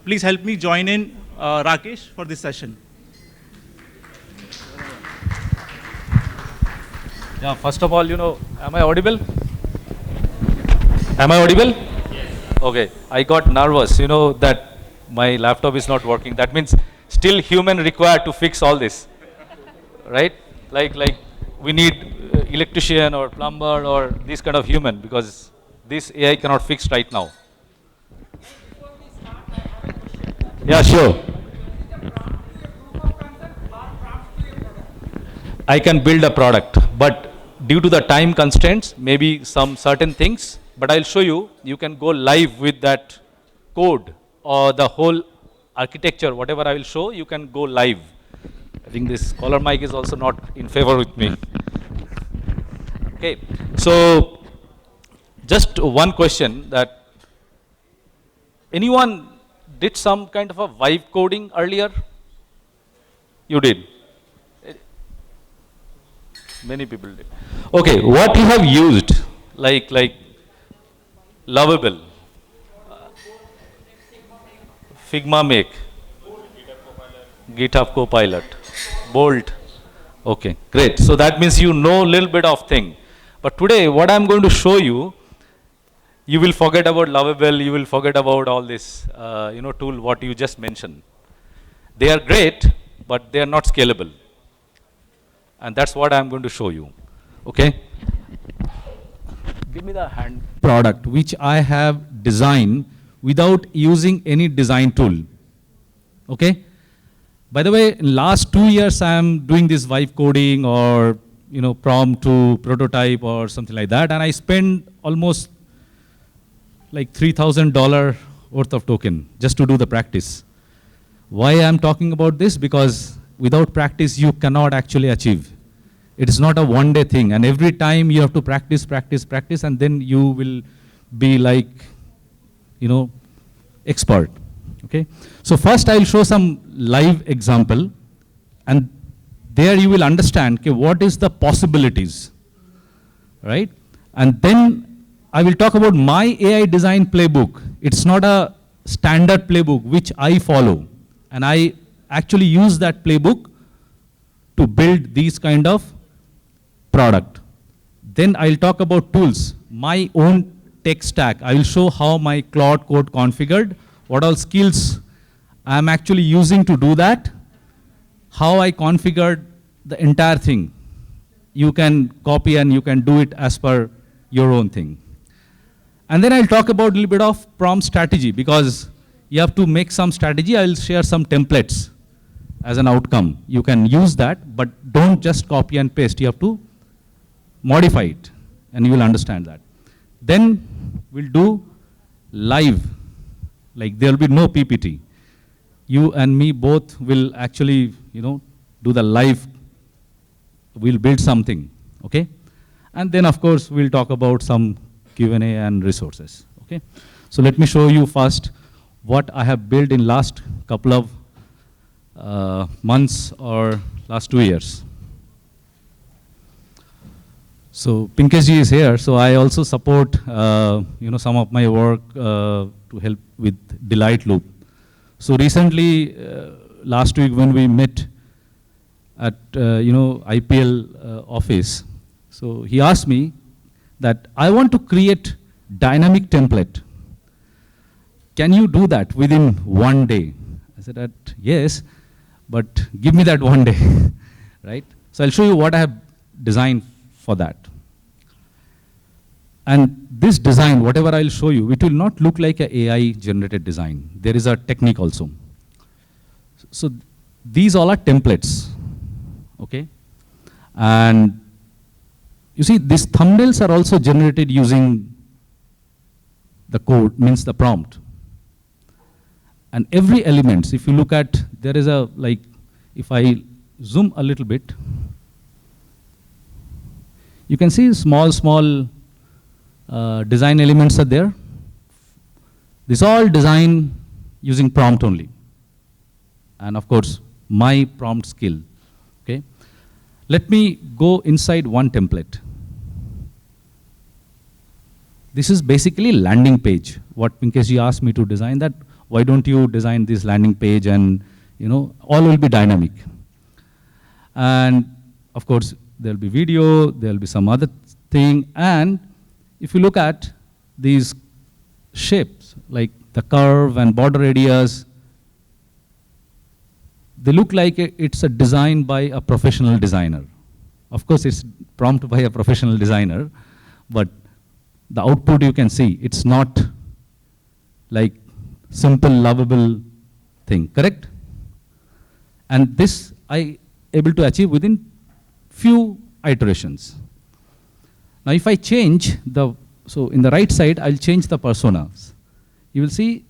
Please help me join in Rakesh for this session. Yeah, first of all, am I audible? Am I audible? Yes. Okay, I got nervous, that my laptop is not working. That means still human required to fix all this, right? Like we need electrician or plumber or this kind of human, because this AI cannot fix right now. Yeah, sure. I can build a product, but due to the time constraints, maybe some certain things, but I'll show you, you can go live with that code or the whole architecture, whatever I will show, you can go live. I think this collar mic is also not in favor with me. Okay, so just one question, that anyone did some kind of a vibe coding earlier? You did. Many people did. Okay, what you have used, like Lovable, Figma Make, GitHub Copilot, Bolt. Okay, great. So that means you know a little bit of thing. But today, what I'm going to show you, you will forget about Lovable, you will forget about all this, tool what you just mentioned. They are great, but they are not scalable. And that's what I'm going to show you. Okay? Give me the hand. Product which I have designed without using any design tool. Okay? By the way, in last 2 years I am doing this vibe coding or prompt to prototype or something like that, and I spend almost like $3,000 worth of token just to do the practice. Why I'm talking about this? Because without practice, you cannot actually achieve. It is not a one-day thing, and every time you have to practice, and then you will be like, expert. Okay. So first, I'll show some live example, and there you will understand what is the possibilities, right? And then I will talk about my AI design playbook. It's not a standard playbook which I follow, and I actually use that playbook to build these kind of product. Then I'll talk about tools, my own tech stack. I will show how my Claude code configured, what all skills I'm actually using to do that, how I configured the entire thing. You can copy and you can do it as per your own thing. And then I'll talk about a little bit of prompt strategy, because you have to make some strategy. I'll share some templates as an outcome. You can use that, but don't just copy and paste. You have to modify it, and you will understand that. Then we'll do live, like there will be no PPT. You and me both will actually, do the live. We'll build something, okay? And then, of course, we'll talk about some Q&A and resources, okay? So let me show you first what I have built in last couple of months or last 2 years. So Pinkeshji is here, so I also support some of my work to help with Delight Loop. So recently, last week when we met at IPL office, so he asked me that I want to create dynamic template. Can you do that within 1 day? I said that yes, but give me that 1 day, right? So I'll show you what I have designed for that. And this design, whatever I'll show you, it will not look like an AI generated design. There is a technique also. So these all are templates, okay? And you see, these thumbnails are also generated using the code, means the prompt. And every element, if you look at, there is a, like, if I zoom a little bit, you can see small design elements are there. This all design using prompt only. And of course, my prompt skill, okay? Let me go inside one template. This is basically landing page. What in case you asked me to design that, why don't you design this landing page and all will be dynamic. And of course, there'll be video, there'll be some other thing. And if you look at these shapes, like the curve and border areas, they look like it's a design by a professional designer. Of course, it's prompted by a professional designer, but the output you can see, it's not like simple, lovable thing, correct? And this I able to achieve within few iterations. Now if I change so in the right side, I'll change the personas. You will see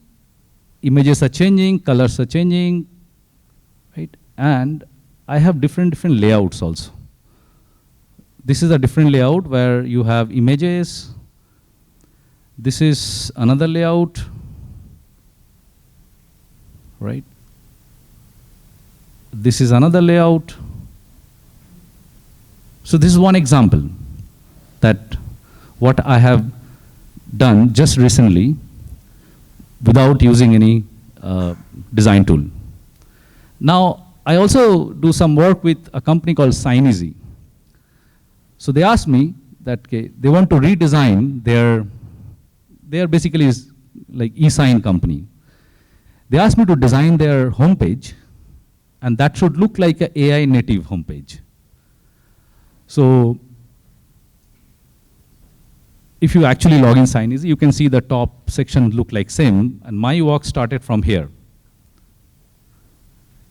images are changing, colors are changing, right? And I have different layouts also. This is a different layout where you have images. This is another layout, right? This is another layout. So this is one example that what I have done just recently without using any design tool. Now, I also do some work with a company called SignEasy. So they asked me that they want to redesign their basically is like e-sign company. They asked me to design their homepage, and that should look like an AI native homepage. So if you actually log in SignEasy, you can see the top section look like same, and my work started from here.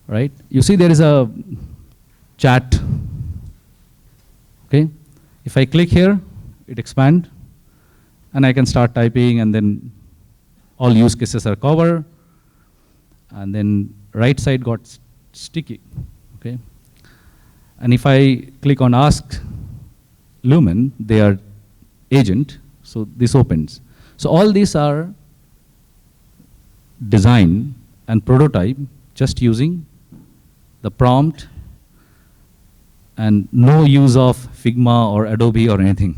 Right? You see there is a chat. Okay? If I click here, it expands, and I can start typing, and then all use cases are covered, and then right side got sticky. Okay? And if I click on Ask Lumen, their agent, so this opens. So all these are design and prototype just using the prompt and no use of Figma or Adobe or anything.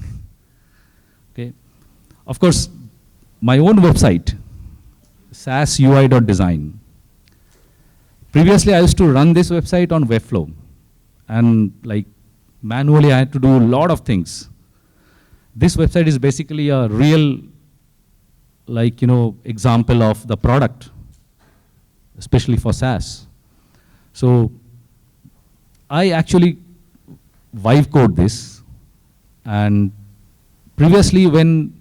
Okay. Of course, my own website, saasui.design. Previously, I used to run this website on Webflow, and like manually, I had to do a lot of things. This website is basically a real, like example of the product, especially for SaaS. So I actually vibe code this, and previously when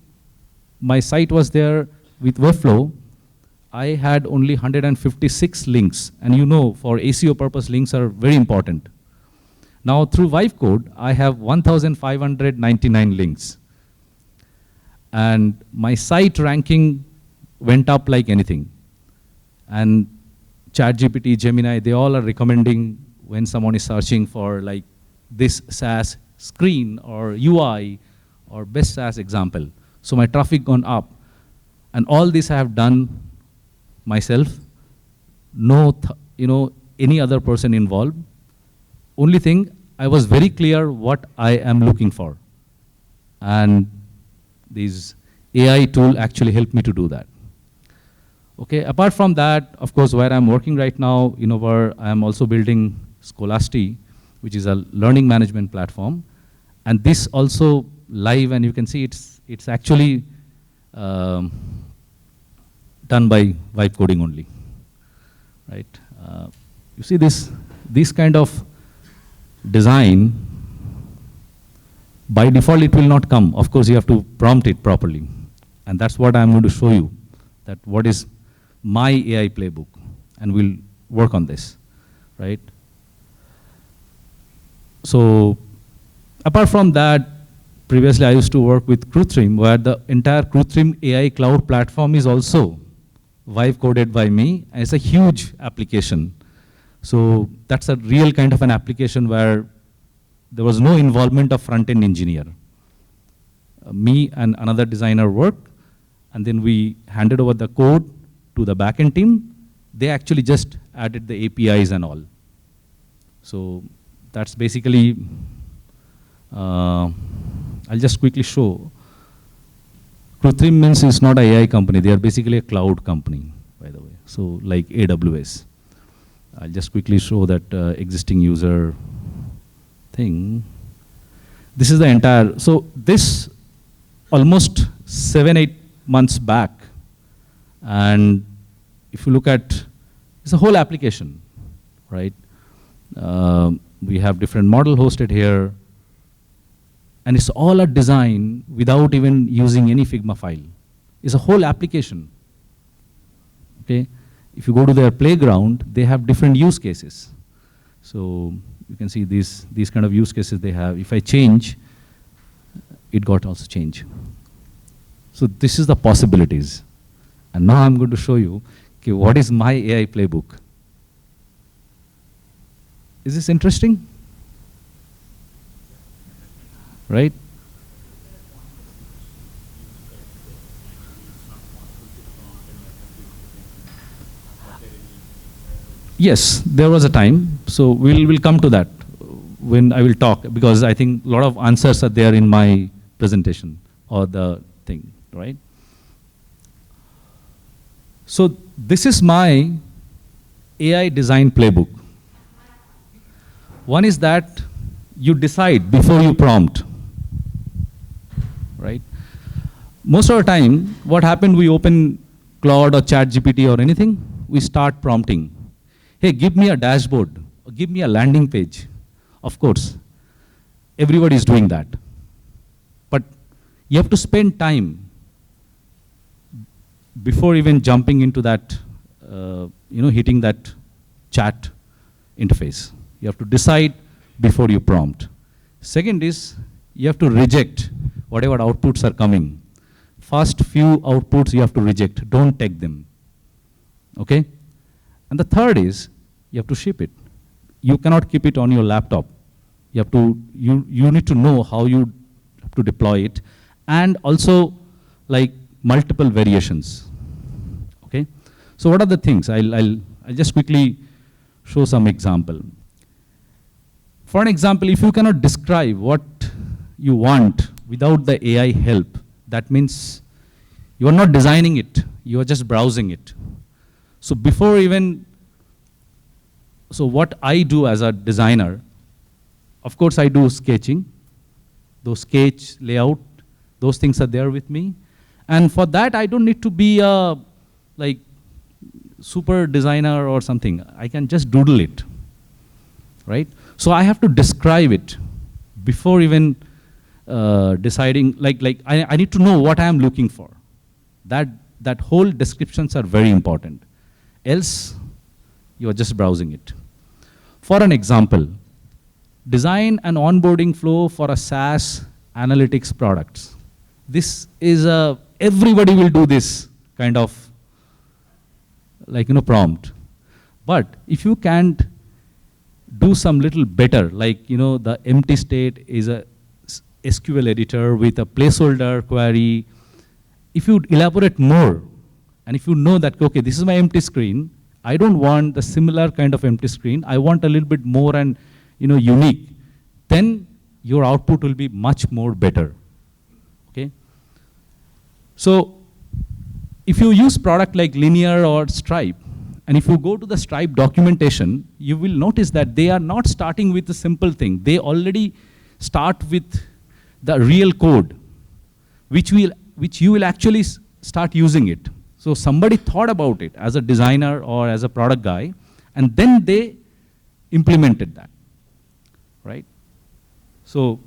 my site was there with Webflow, I had only 156 links, and for SEO purpose, links are very important. Now through vibe code, I have 1,599 links, and my site ranking went up like anything. And ChatGPT, Gemini, they all are recommending when someone is searching for like this SaaS screen or UI or best SaaS example. So my traffic gone up, and all this I have done myself. No, any other person involved. Only thing, I was very clear what I am looking for, and these AI tool actually helped me to do that. Okay, apart from that, of course, where I'm working right now, where I'm also building Scholasty, which is a learning management platform, and this also live, and you can see it's actually done by vibe coding only, right? You see this kind of design, by default it will not come. Of course, you have to prompt it properly, and that's what I'm going to show you, that what is my AI playbook, and we'll work on this, right? So apart from that, previously I used to work with CrewTrim, where the entire CrewTrim AI cloud platform is also vibe coded by me, and it's a huge application. So that's a real kind of an application where there was no involvement of front-end engineer. Me and another designer worked, and then we handed over the code to the backend team. They actually just added the APIs and all. So That's basically, I'll just quickly show. Kruthrim means is not a AI company. They are basically a cloud company, by the way. So like AWS. I'll just quickly show that existing user thing. This is the entire, so this almost 7-8 months back, and if you look at, it's a whole application, right? We have different model hosted here, and it's all a design without even using any Figma file. It's a whole application, okay? If you go to their playground, they have different use cases. So you can see these kind of use cases they have. If I change, it got also changed. So this is the possibilities. And now I'm going to show you, okay, what is my AI playbook? Is this interesting? Right? Yes, there was a time. So we'll come to that when I will talk, because I think a lot of answers are there in my presentation or the thing, right? So this is my AI design playbook. One is that you decide before you prompt, right? Most of the time, what happened, we open Claude or ChatGPT or anything, we start prompting. Hey, give me a dashboard, or give me a landing page. Of course, everybody is doing that. But you have to spend time before even jumping into that, hitting that chat interface. You have to decide before you prompt. Second is, you have to reject whatever outputs are coming. First few outputs you have to reject, don't take them, okay? And the third is, you have to ship it. You cannot keep it on your laptop. You have to, you need to know how you have to deploy it, and also like multiple variations, okay? So what are the things? I'll just quickly show some example. For an example, if you cannot describe what you want without the AI help, that means you are not designing it, you are just browsing it. So before even, so what I do as a designer, of course I do sketching, those sketch, layout, those things are there with me. And for that I don't need to be a like super designer or something. I can just doodle it, right? So I have to describe it before even deciding, like I need to know what I am looking for. That whole descriptions are very important. Else, you are just browsing it. For an example, design an onboarding flow for a SaaS analytics products. This is everybody will do this kind of prompt. But if you can't do some little better, like the empty state is a SQL editor with a placeholder query. If you elaborate more, and if you know that, okay, this is my empty screen, I don't want the similar kind of empty screen, I want a little bit more and unique, then your output will be much more better, okay? So if you use product like Linear or Stripe, and if you go to the Stripe documentation, you will notice that they are not starting with a simple thing. They already start with the real code, which you will actually start using it. So somebody thought about it as a designer or as a product guy, and then they implemented that, right? So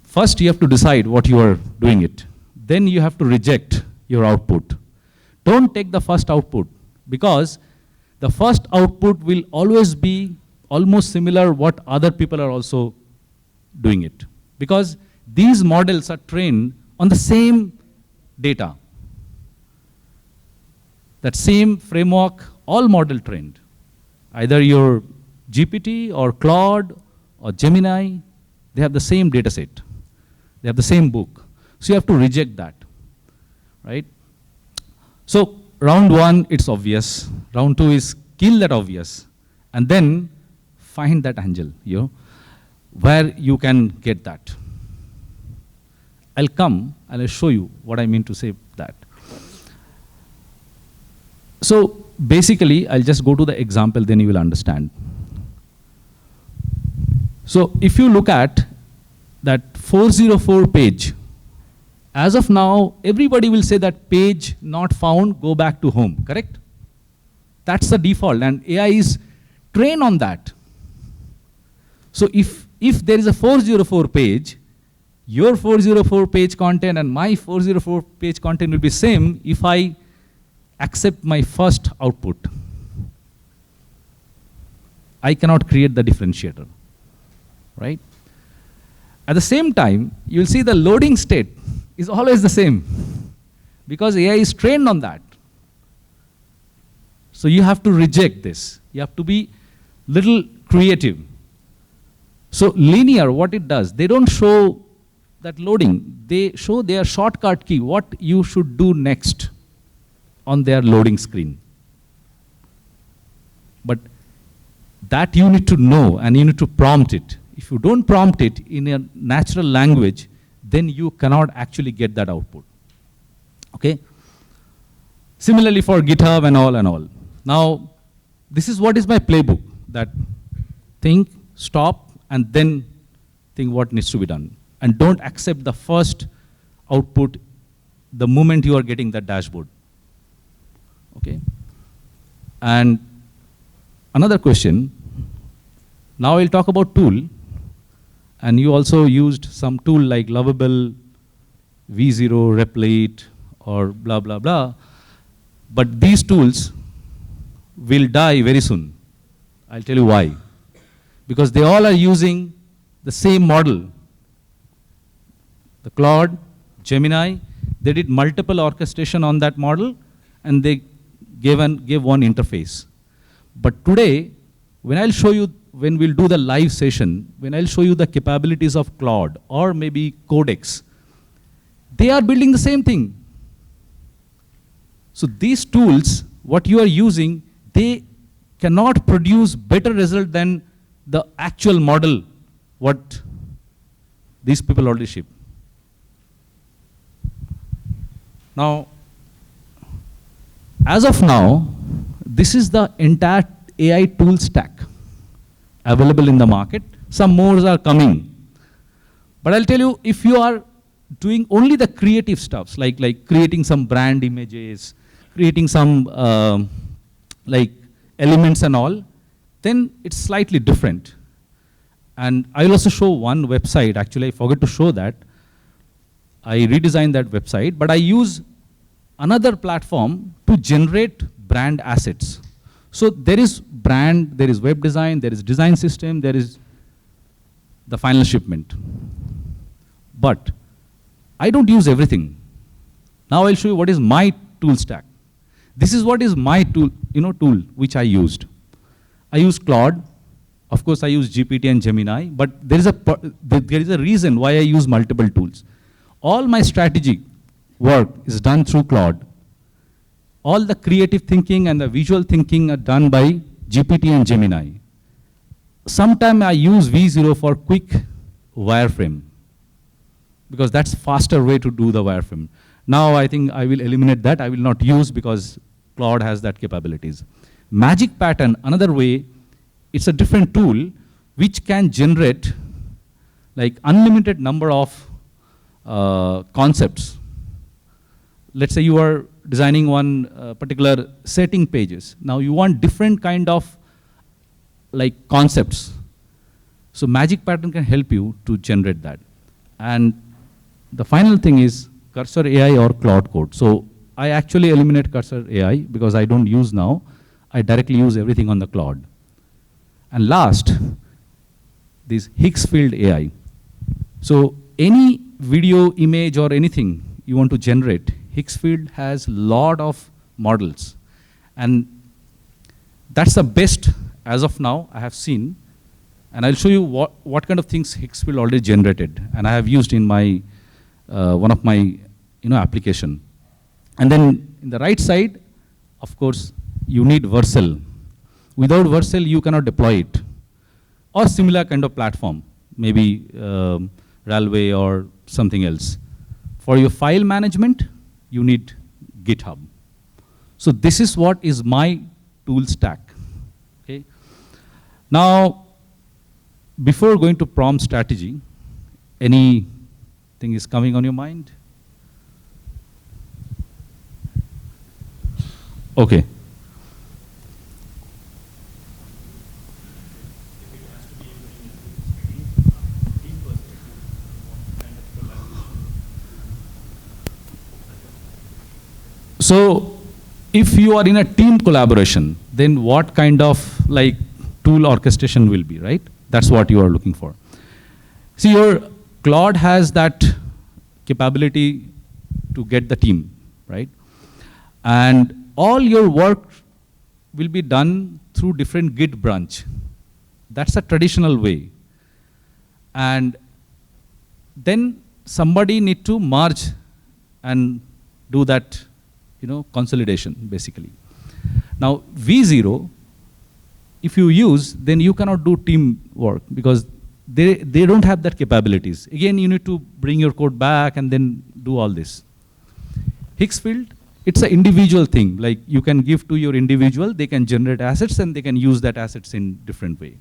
first you have to decide what you are doing it. Then you have to reject your output. Don't take the first output, because the first output will always be almost similar what other people are also doing it. Because these models are trained on the same data. That same framework, all model trained. Either your GPT or Claude or Gemini, they have the same data set. They have the same book. So you have to reject that, right? So round one, it's obvious. Round two is kill that obvious. And then find that angel, where you can get that. I'll come and I'll show you what I mean to say that. So basically, I'll just go to the example, then you will understand. So if you look at that 404 page, as of now, everybody will say that page not found, go back to home, correct? That's the default, and AI is trained on that. So if there is a 404 page, your 404 page content and my 404 page content will be same if I accept my first output. I cannot create the differentiator, right? At the same time, you'll see the loading state is always the same because AI is trained on that. So you have to reject this. You have to be little creative. So linear, what it does, they don't show that loading. They show their shortcut key, what you should do next on their loading screen. But that you need to know and you need to prompt it. If you don't prompt it in a natural language, then you cannot actually get that output. Okay? Similarly for GitHub and all. Now, this is what is my playbook, that think, stop, and then think what needs to be done. And don't accept the first output the moment you are getting that dashboard. Okay? And another question, now I'll talk about tool. And you also used some tool like Lovable, V0, Replit, or blah, blah, blah. But these tools will die very soon. I'll tell you why. Because they all are using the same model. The Claude, Gemini, they did multiple orchestration on that model, and they gave one interface. But today, when I'll show you, when we'll do the live session, when I'll show you the capabilities of Claude or maybe Codex, they are building the same thing. So these tools, what you are using, they cannot produce better result than the actual model, what these people already ship. Now, as of now, this is the entire AI tool stack available in the market. Some more are coming. But I'll tell you, if you are doing only the creative stuffs, like creating some brand images, creating some like elements and all, then it's slightly different. And I'll also show one website. Actually, I forgot to show that. I redesigned that website, but I use another platform to generate brand assets. So there is brand, there is web design, there is design system, there is the final shipment. But I don't use everything. Now I'll show you what is my tool stack. This is what is my tool, tool which I used. I use Claude. Of course, I use GPT and Gemini, but there is a reason why I use multiple tools. All my strategic work is done through Claude. All the creative thinking and the visual thinking are done by GPT and Gemini. Sometimes I use V0 for quick wireframe, because that's faster way to do the wireframe. Now I think I will eliminate that. I will not use because Claude has that capabilities. Magic Pattern, another way, it's a different tool which can generate like unlimited number of concepts. Let's say you are designing one particular setting pages. Now you want different kind of like concepts. So Magic Pattern can help you to generate that. And the final thing is Cursor AI or Claude Code. So I actually eliminate Cursor AI because I don't use now. I directly use everything on the Claude. And last, this Higgs field AI. So any video, image, or anything you want to generate, Higgs field has a lot of models. And that's the best as of now I have seen. And I'll show you what kind of things Higgs field already generated. And I have used in my one of my application. And then in the right side, of course, you need Vercel. Without Vercel, you cannot deploy it. Or similar kind of platform. maybe Railway or something else. For your file management, you need GitHub. So this is what is my tool stack. Okay. Now, before going to prompt strategy, anything is coming on your mind? Okay. So, if you are in a team collaboration, then what kind of like tool orchestration will be, right? That's what you are looking for. See, your Claude has that capability to get the team, right? And all your work will be done through different Git branch. That's a traditional way. And then somebody need to merge and do that, consolidation, basically. Now, V0, if you use, then you cannot do team work because they don't have that capabilities. Again, you need to bring your code back and then do all this. Higgsfield, it's an individual thing. Like you can give to your individual, they can generate assets and they can use that assets in different way,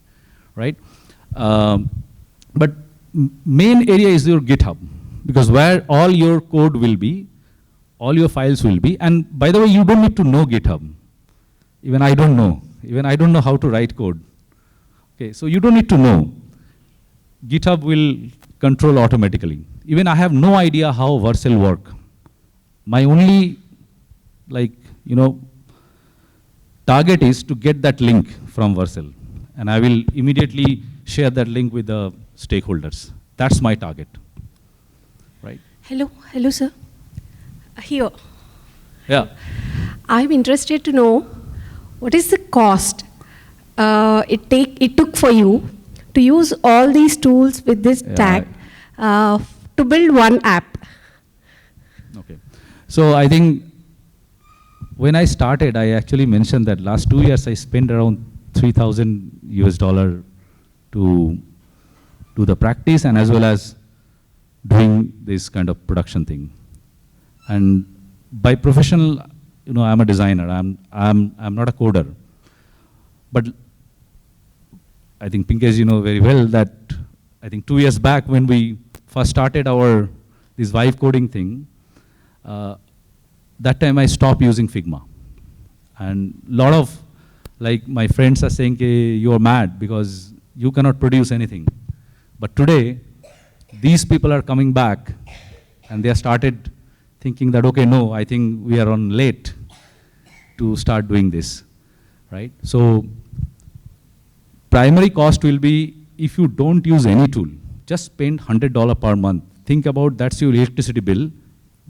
right? But main area is your GitHub because where all your code will be, all your files will be. And by the way, you don't need to know GitHub. Even I don't know. Even I don't know how to write code. Okay, so you don't need to know. GitHub will control automatically. Even I have no idea how Vercel work. My only, target is to get that link from Vercel. And I will immediately share that link with the stakeholders. That's my target, right? Hello, sir. Here. Yeah. I'm interested to know what is the cost it took for you to use all these tools with this tag to build one app. Okay. So I think when I started, I actually mentioned that last 2 years I spent around $3,000 to do the practice and as well as doing this kind of production thing. And by professional, I'm a designer. I'm not a coder. But I think Pinkesh, very well that I think 2 years back when we first started this Vive coding thing, that time I stopped using Figma. And a lot of my friends are saying, you're mad because you cannot produce anything. But today, these people are coming back and they have started thinking that, okay, no, I think we are on late to start doing this, right? So primary cost will be if you don't use any tool, just spend $100 per month. Think about that's your electricity bill,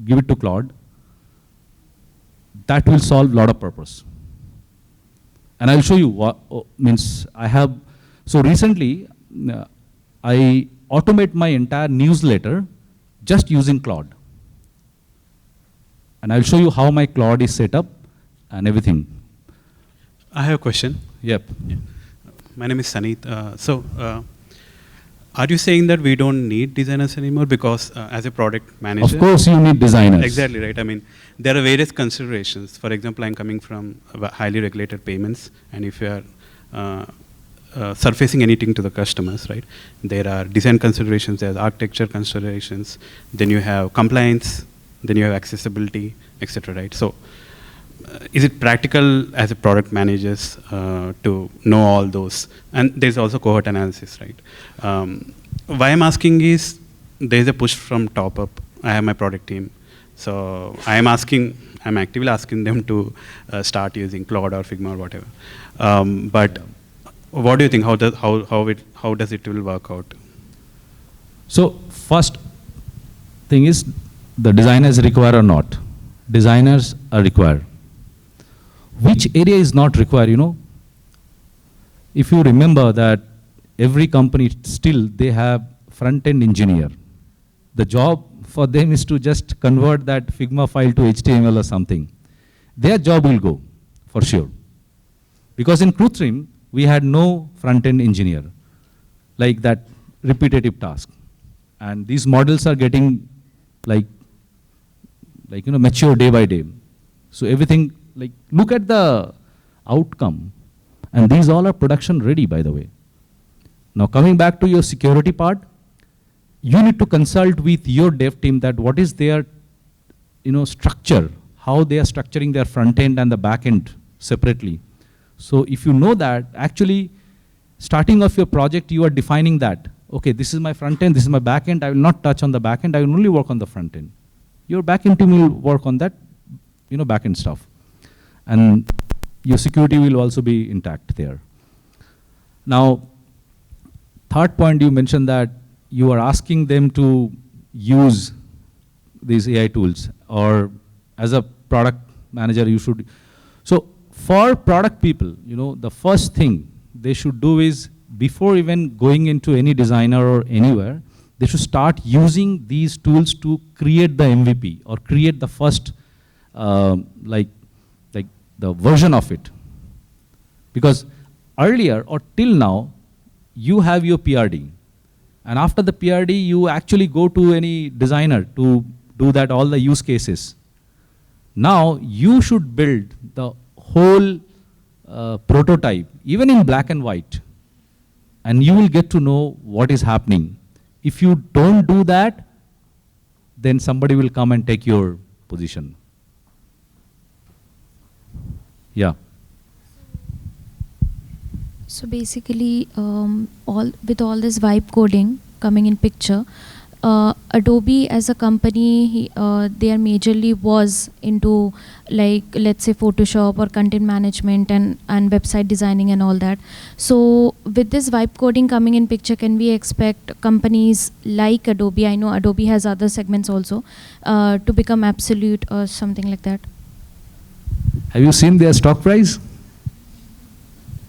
give it to Claude. That will solve a lot of purpose. And I'll show you what I have. So recently, I automate my entire newsletter just using Claude. And I'll show you how my Claude is set up and everything. I have a question. Yep. Yeah. My name is Sanit. Are you saying that we don't need designers anymore because as a product manager? Of course you need designers. Exactly right. I mean, there are various considerations. For example, I'm coming from highly regulated payments, and if you are surfacing anything to the customers, right? There are design considerations, there's architecture considerations, then you have compliance, then you have accessibility, etc. Right? So, is it practical as a product managers to know all those? And there's also cohort analysis, right? Why I'm asking is there's a push from top up. I have my product team, so I'm actively asking them to start using Claude or Figma or whatever. But what do you think? How does it will work out? So first thing is the designers required or not. Designers are required. Which area is not required, If you remember that every company still, they have front-end engineer. The job for them is to just convert that Figma file to HTML or something. Their job will go, for sure. Because in Krutrim, we had no front-end engineer. Like that, repetitive task. And these models are getting like mature day by day. So everything, like, look at the outcome. And these all are production ready, by the way. Now coming back to your security part, you need to consult with your dev team that what is their structure, how they are structuring their front end and the back end separately. So if you know that, actually, starting off your project, you are defining that, okay, this is my front end, this is my back end, I will not touch on the back end, I will only work on the front end. Your back end team will work on that, back end stuff. And your security will also be intact there. Now, third point, you mentioned that you are asking them to use these AI tools, or as a product manager, you should. So for product people, the first thing they should do is, before even going into any designer or anywhere, they should start using these tools to create the MVP or create the first, like the version of it. Because earlier or till now, you have your PRD. And after the PRD, you actually go to any designer to do that, all the use cases. Now, you should build the whole prototype, even in black and white. And you will get to know what is happening. If you don't do that, then somebody will come and take your position. Yeah. So basically, with all this vibe coding coming in picture, Adobe as a company, they are majorly was into, like, let's say Photoshop or content management and website designing and all that. So with this vibe coding coming in picture, can we expect companies like Adobe, I know Adobe has other segments also, to become absolute or something like that? Have you seen their stock price?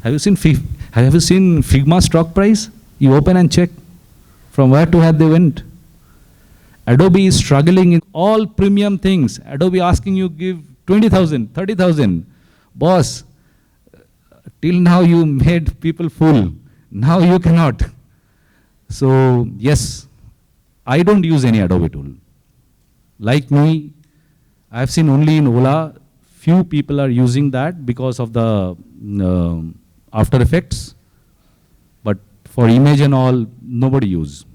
Have you seen Figma stock price? You open and check from where to where they went. Adobe is struggling in all premium things. Adobe asking you give 20,000, 30,000. Boss, till now you made people fool. Now you cannot. So yes, I don't use any Adobe tool. Like me, I've seen only in Ola, few people are using that because of the After Effects. But for image and all, nobody use.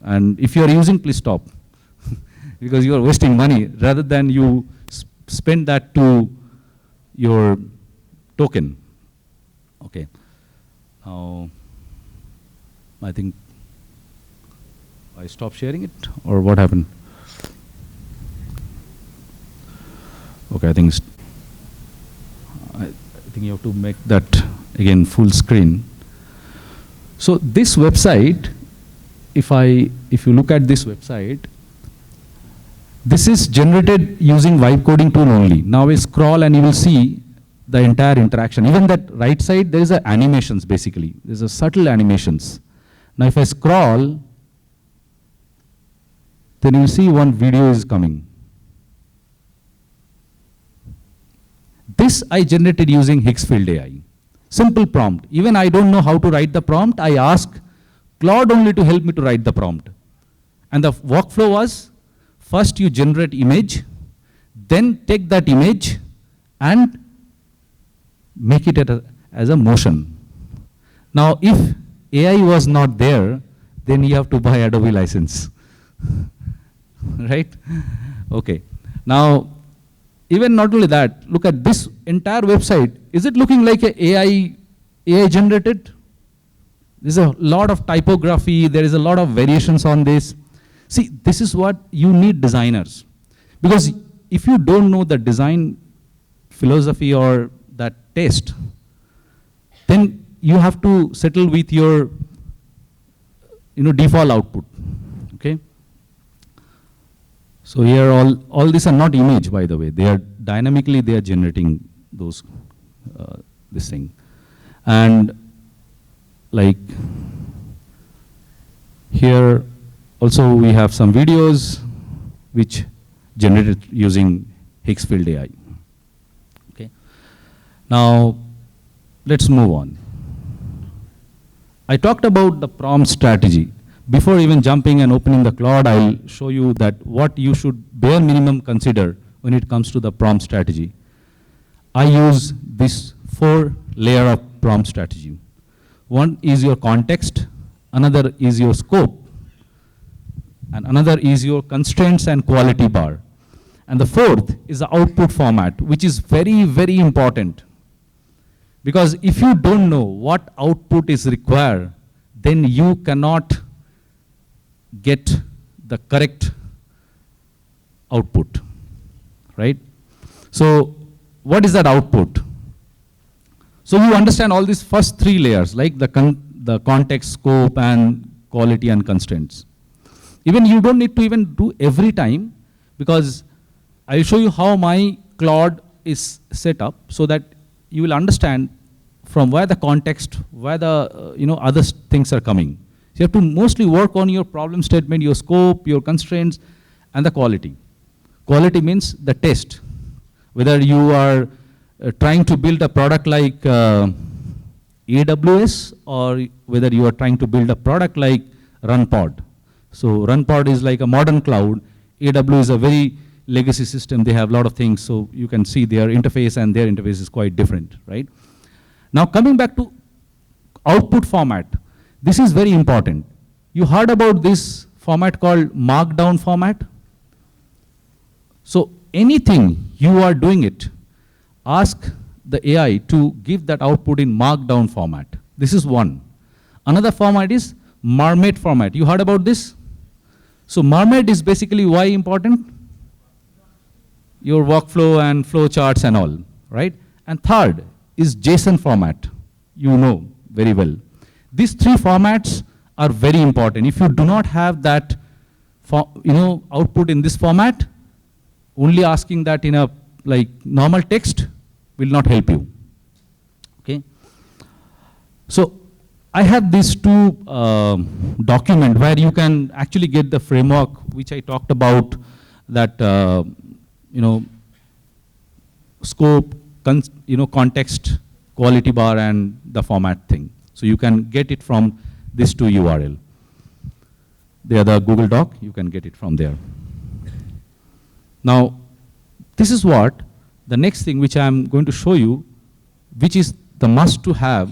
And if you are using, please stop. Because you are wasting money rather than you spend that to your token. Okay. Now, I think I stopped sharing it, or what happened? Okay, I think you have to make that again full screen. So this website, if you look at this website, this is generated using vibe coding tool only. Now we scroll and you will see the entire interaction. Even that right side, there is a animations basically. There's a subtle animations. Now if I scroll, then you see one video is coming. This I generated using Higgsfield AI. Simple prompt. Even I don't know how to write the prompt. I ask Claude only to help me to write the prompt. And the workflow was, first you generate image, then take that image and make it as a motion. Now if AI was not there, then you have to buy Adobe license. Right? Okay. Now, even not only that, look at this entire website. Is it looking like a AI generated? There's a lot of typography, there is a lot of variations on this. See, this is what you need designers. Because if you don't know the design philosophy or that taste, then you have to settle with your default output. Okay? So here all these are not image, by the way. They are dynamically they are generating those this thing. And like here also we have some videos which generated using Higgsfield AI. Okay. Now let's move on. I talked about the prompt strategy. Before even jumping and opening the Claude, I'll show you that what you should bare minimum consider when it comes to the prompt strategy. I use this 4-layer of prompt strategy. One is your context, another is your scope, and another is your constraints and quality bar. And the fourth is the output format, which is very, very important. Because if you don't know what output is required, then you cannot get the correct output, right? So what is that output? So you understand all these first 3 layers, like the context, scope, and quality and constraints. Even you don't need to even do every time, because I'll show you how my Claude is set up so that you will understand from where the context, where the other things are coming. So you have to mostly work on your problem statement, your scope, your constraints, and the quality. Quality means the test. Whether you are trying to build a product like AWS, or whether you are trying to build a product like RunPod. So RunPod is like a modern cloud. AWS is a very legacy system. They have a lot of things. So you can see their interface, and their interface is quite different, right? Now coming back to output format. This is very important. You heard about this format called markdown format? So anything you are doing it, ask the AI to give that output in markdown format. This is one. Another format is Mermaid format. You heard about this? So Mermaid is basically why important? Your workflow and flow charts and all, right? And third is JSON format. You know very well. These 3 formats are very important. If you do not have that output in this format, only asking that in a like normal text will not help you. Okay. So I have these 2 document where you can actually get the framework which I talked about, that scope, context, quality bar, and the format thing. So you can get it from these 2 URL. They are the Google Doc. You can get it from there. Now, this is what the next thing which I am going to show you, which is the must to have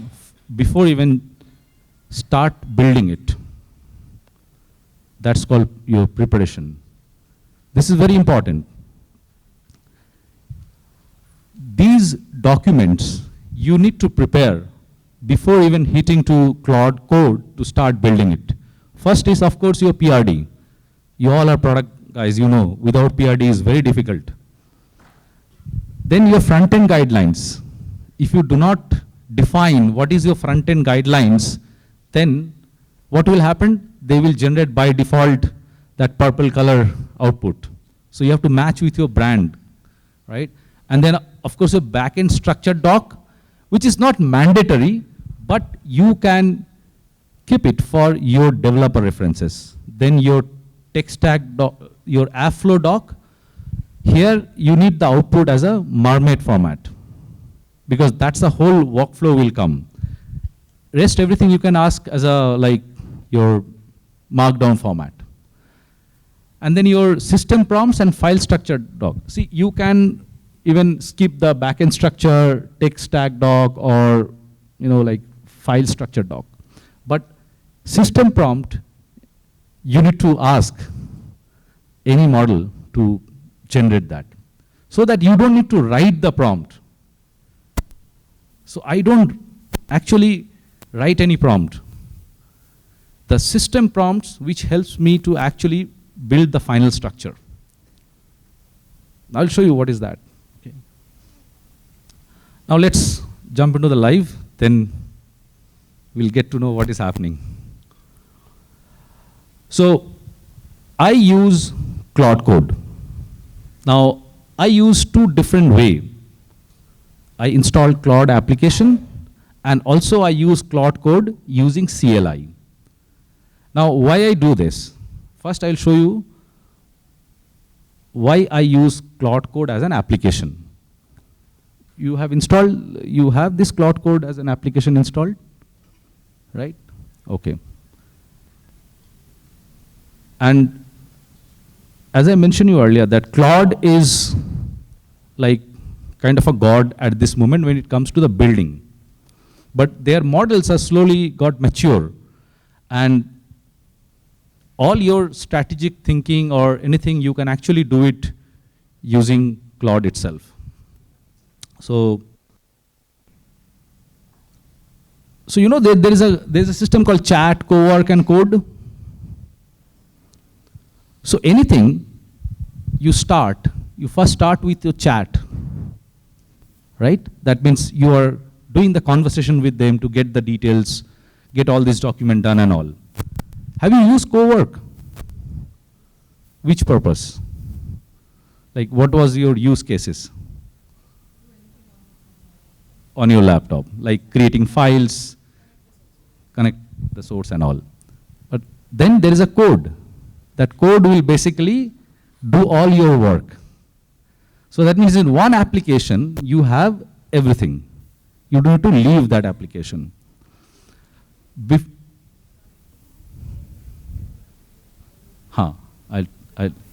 before even start building it. That's called your preparation. This is very important. These documents you need to prepare before even hitting to Claude Code to start building it. First is, of course, your PRD. You all are product guys, you know, without PRD is very difficult. Then your front-end guidelines. If you do not define what is your front-end guidelines, then what will happen? They will generate by default that purple color output. So you have to match with your brand, right? And then, of course, a back-end structured doc, which is not mandatory, but you can keep it for your developer references. Then your tech stack doc, your app flow doc, here you need the output as a Mermaid format, because that's the whole workflow will come. Rest everything you can ask as a like your markdown format. And then your system prompts and file structure doc. See, you can even skip the backend structure, tech stack doc, or like file structure doc. But system prompt, you need to ask any model to generate that, so that you don't need to write the prompt. So I don't actually write any prompt. The system prompts which helps me to actually build the final structure. I'll show you what is that. Okay. Now let's jump into the live, then we'll get to know what is happening. So I use Claude Code. Now I use 2 different ways. I install Claude application, and also I use Claude Code using CLI. Now why I do this? First I'll show you why I use Claude Code as an application. You have this Claude Code as an application installed, right? Okay. And as I mentioned you earlier, that Claude is like kind of a god at this moment when it comes to the building. But their models are slowly got mature, and all your strategic thinking or anything, you can actually do it using Claude itself. So you know there's a system called chat, co-work, and code. So anything you first start with your chat, right? That means you are doing the conversation with them to get the details, get all this document done and all. Have you used co-work? Which purpose? Like what was your use cases? On your laptop, like creating files, connect the source and all. But then there is a code. That code will basically do all your work. So that means in one application, you have everything. You don't have to leave that application.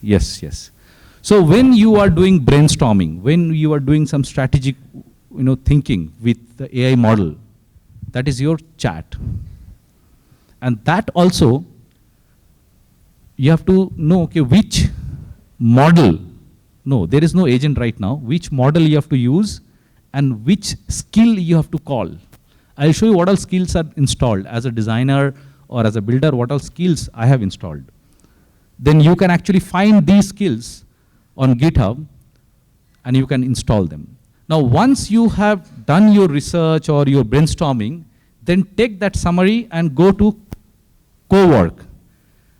Yes. So when you are doing brainstorming, when you are doing some strategic thinking with the AI model, that is your chat. And that also, you have to know, okay, which model, no, there is no agent right now, which model you have to use and which skill you have to call. I'll show you what all skills are installed as a designer or as a builder, what all skills I have installed. Then you can actually find these skills on GitHub and you can install them. Now, once you have done your research or your brainstorming, then take that summary and go to co-work.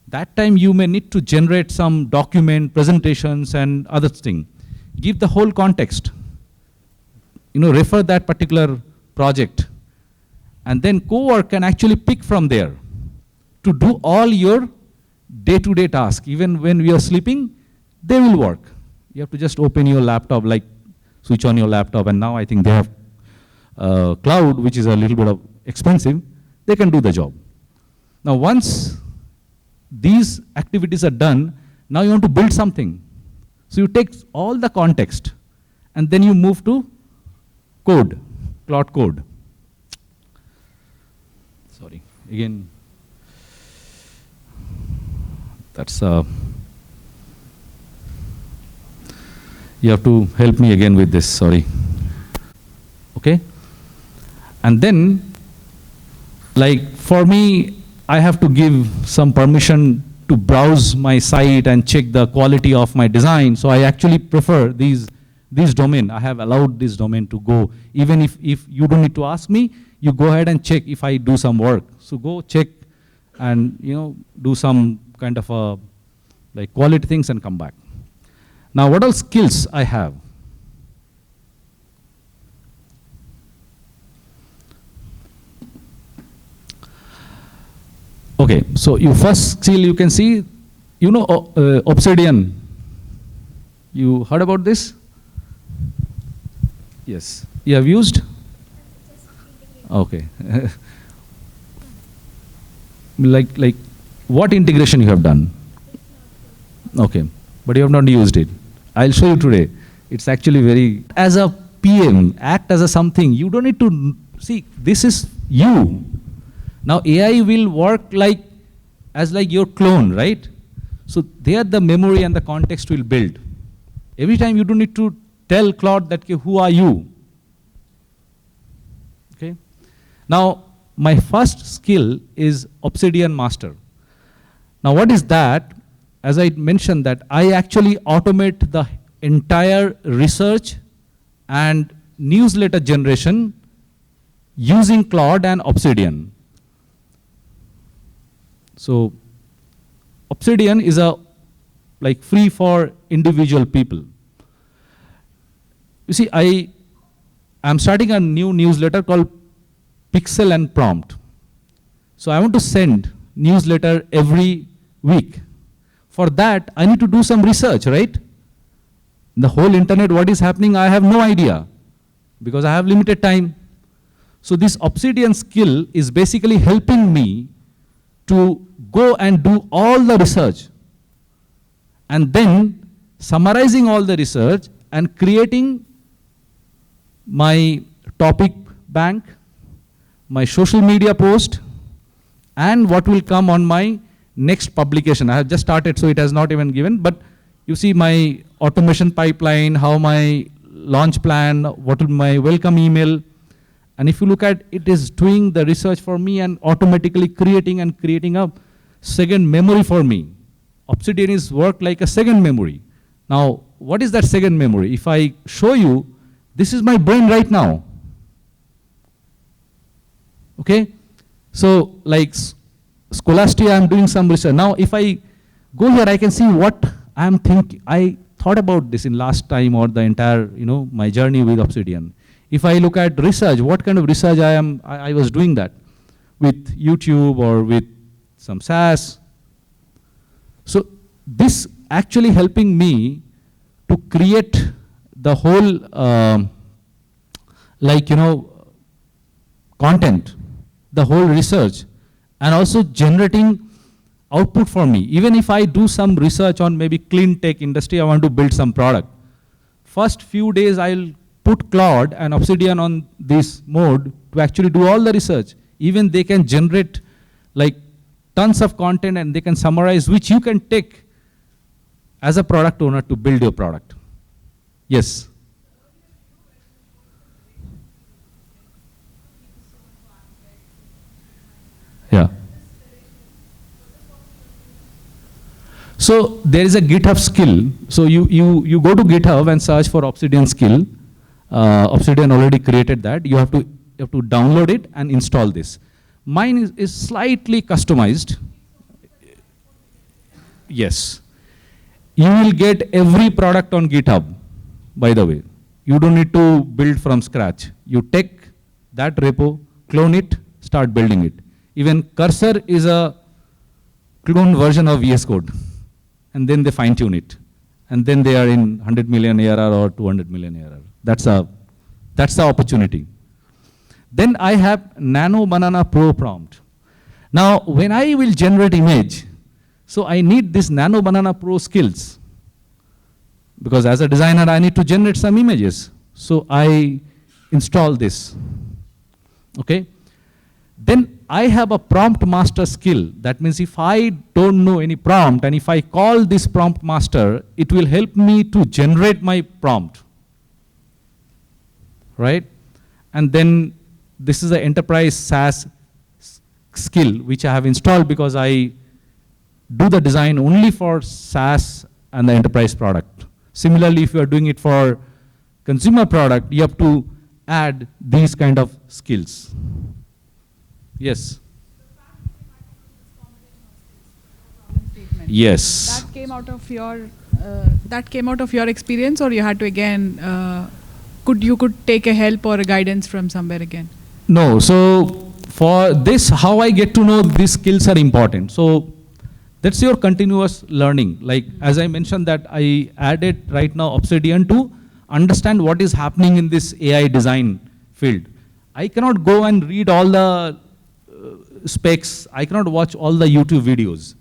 That time you may need to generate some document, presentations, and other thing. Give the whole context. Refer that particular project. And then co-work can actually pick from there to do all your day-to-day tasks. Even when we are sleeping, they will work. You have to just open your laptop, like switch on your laptop, and now I think they have cloud, which is a little bit expensive. They can do the job. Now, once these activities are done, now you want to build something. So you take all the context, and then you move to code, Claude code. Sorry, again, that's you have to help me again with this, sorry. Okay? And then, like for me, I have to give some permission to browse my site and check the quality of my design. So I actually prefer these domain. I have allowed this domain to go. Even if you don't need to ask me, you go ahead and check if I do some work. So go check and do some kind of like quality things and come back. Now, what all skills I have? Okay, so your first skill you can see, Obsidian. You heard about this? Yes. You have used? Okay. like what integration you have done? Okay, but you have not used it. I'll show you today. It's actually very, as a PM, act as a something. You don't need to, see, this is you. Now AI will work as your clone, right? So there the memory and the context will build. Every time you don't need to tell Claude that, who are you? Okay. Now my first skill is Obsidian Master. Now what is that? As I mentioned that I actually automate the entire research and newsletter generation using Claude and Obsidian. So Obsidian is free for individual people. You see, I am starting a new newsletter called Pixel and Prompt. So I want to send newsletter every week. For that, I need to do some research, right? The whole internet, what is happening, I have no idea because I have limited time. So this Obsidian skill is basically helping me to go and do all the research and then summarizing all the research and creating my topic bank, my social media post, and what will come on my next publication. I have just started, so it has not even given, but you see my automation pipeline, how my launch plan, what will my welcome email, and if you look at it, is doing the research for me and automatically creating a second memory for me. Obsidian is work like a second memory. Now, what is that second memory? If I show you, this is my brain right now. Okay? So, like Scholastia, I'm doing some research. Now, if I go here, I can see what I'm thinking. I thought about this in last time or the entire, my journey with Obsidian. If I look at research, what kind of research I was doing that with YouTube or with some SaaS. So this actually helping me to create the whole, content, the whole research, and also generating output for me. Even if I do some research on maybe clean tech industry, I want to build some product. First few days, I'll put Claude and Obsidian on this mode to actually do all the research. Even they can generate like tons of content and they can summarize, which you can take as a product owner to build your product. Yes. Yeah. So there is a GitHub skill. So you go to GitHub and search for Obsidian skill. Obsidian already created that. You have to download it and install this. Mine is slightly customized. Yes. You will get every product on GitHub, by the way. You don't need to build from scratch. You take that repo, clone it, start building it. Even Cursor is a clone version of VS Code. And then they fine tune it. And then they are in 100 million ARR or 200 million ARR. That's the opportunity. Then I have Nano Banana Pro prompt. Now, when I will generate image, so I need this Nano Banana Pro skills. Because as a designer, I need to generate some images. So I install this. Okay? Then I have a prompt master skill. That means if I don't know any prompt, and if I call this prompt master, it will help me to generate my prompt. Right? And then this is an enterprise SaaS skill, which I have installed because I do the design only for SaaS and the enterprise product. Similarly, if you are doing it for consumer product, you have to add these kind of skills. Yes. Yes. That came out of your experience, or you had to again you could take a help or a guidance from somewhere again? No. So for this, how I get to know these skills are important. So that's your continuous learning. Like as I mentioned that I added right now Obsidian to understand what is happening in this AI design field. I cannot go and read all the specs. I cannot watch all the YouTube videos,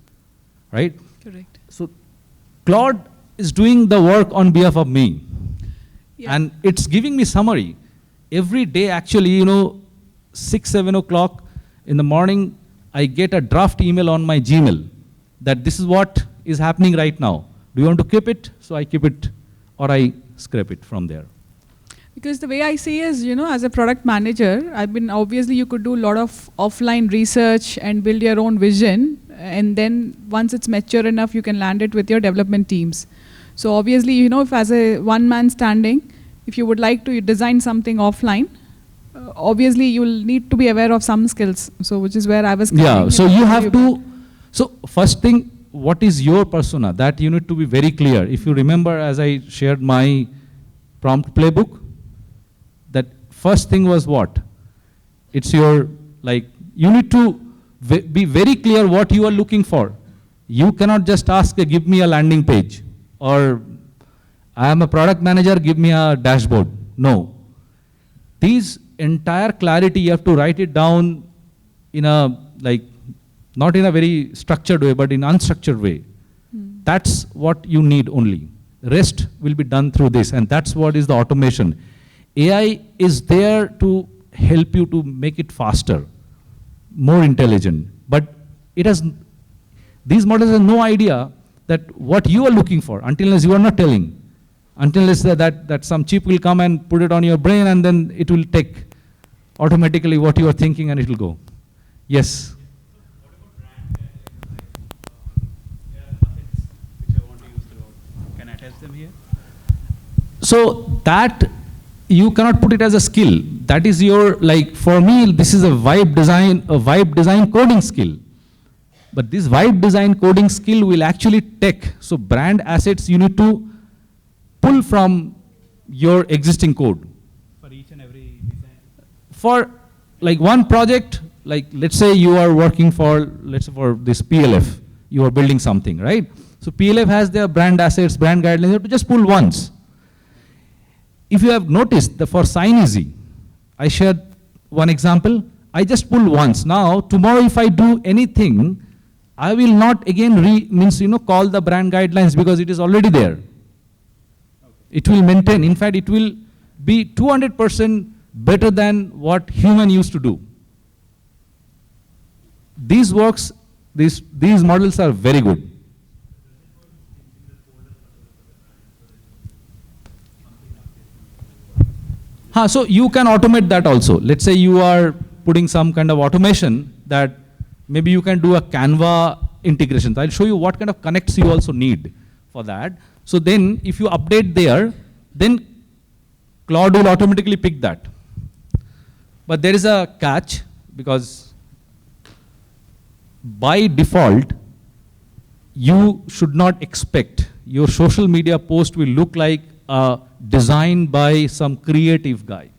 right? Correct. So Claude is doing the work on behalf of me. Yeah. And it's giving me summary. Every day actually, 6, 7 o'clock in the morning, I get a draft email on my Gmail that this is what is happening right now. Do you want to keep it? So I keep it or I scrape it from there. Because the way I see is, as a product manager, obviously you could do a lot of offline research and build your own vision. And then once it's mature enough, you can land it with your development teams. So obviously, if as a one-man standing, if you would like to design something offline, obviously you will need to be aware of some skills. So which is where I was coming. Yeah, so you have to, so first thing, what is your persona? That you need to be very clear. If you remember, as I shared my prompt playbook, that first thing was what? It's your, you need to be very clear what you are looking for. You cannot just ask, give me a landing page, or I am a product manager, give me a dashboard. No. These entire clarity, you have to write it down in a, not in a very structured way, but in unstructured way. That's what you need only. Rest will be done through this, and that's what is the automation. AI is there to help you to make it faster, more intelligent, but it has, these models have no idea that what you are looking for until unless you are not telling. Until unless that some chip will come and put it on your brain and then it will take automatically what you are thinking and it will go. Yes? Can I attach them here? So that you cannot put it as a skill. That is your, like for me, this is a vibe design coding skill. But this vibe design coding skill will actually take, so brand assets you need to pull from your existing code. For each and every design? For like one project, like let's say you are working for, let's say for this PLF, you are building something, right? So PLF has their brand assets, brand guidelines, you have to just pull once. If you have noticed, for Sign Easy, I shared one example, I just pull once. Now, tomorrow if I do anything, I will not again call the brand guidelines because it is already there. Okay. It will maintain. In fact, it will be 200% better than what human used to do. These models are very good. So you can automate that also. Let's say you are putting some kind of automation that maybe you can do a Canva integration. So I'll show you what kind of connects you also need for that. So then if you update there, then Claude will automatically pick that. But there is a catch, because by default, you should not expect your social media post will look like a design by some creative guy.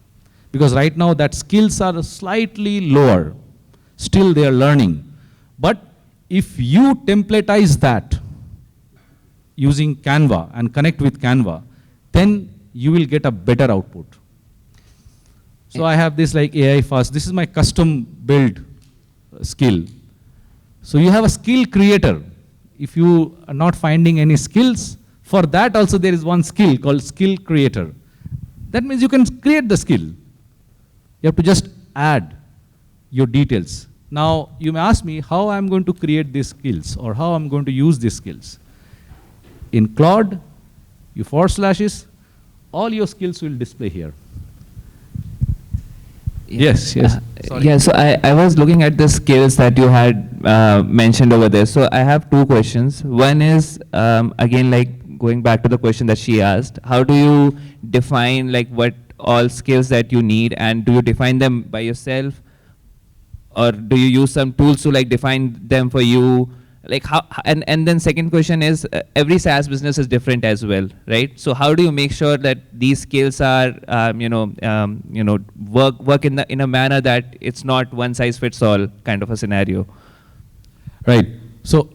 Because right now that skills are slightly lower. Still they are learning. But if you templatize that using Canva and connect with Canva, then you will get a better output. So I have this like AI fast. This is my custom build skill. So you have a skill creator. If you are not finding any skills, for that also there is one skill called skill creator. That means you can create the skill. You have to just add your details. Now you may ask me how I'm going to create these skills or how I'm going to use these skills. In Claude, you /, all your skills will display here. Yes. Yeah, so I was looking at the skills that you had mentioned over there. So I have two questions. One is, again, like going back to the question that she asked, how do you define like what all skills that you need, and do you define them by yourself, or do you use some tools to like define them for you? Like how, and then second question is, every SaaS business is different as well, right? So how do you make sure that these skills are, work in a manner that it's not one size fits all kind of a scenario? Right. So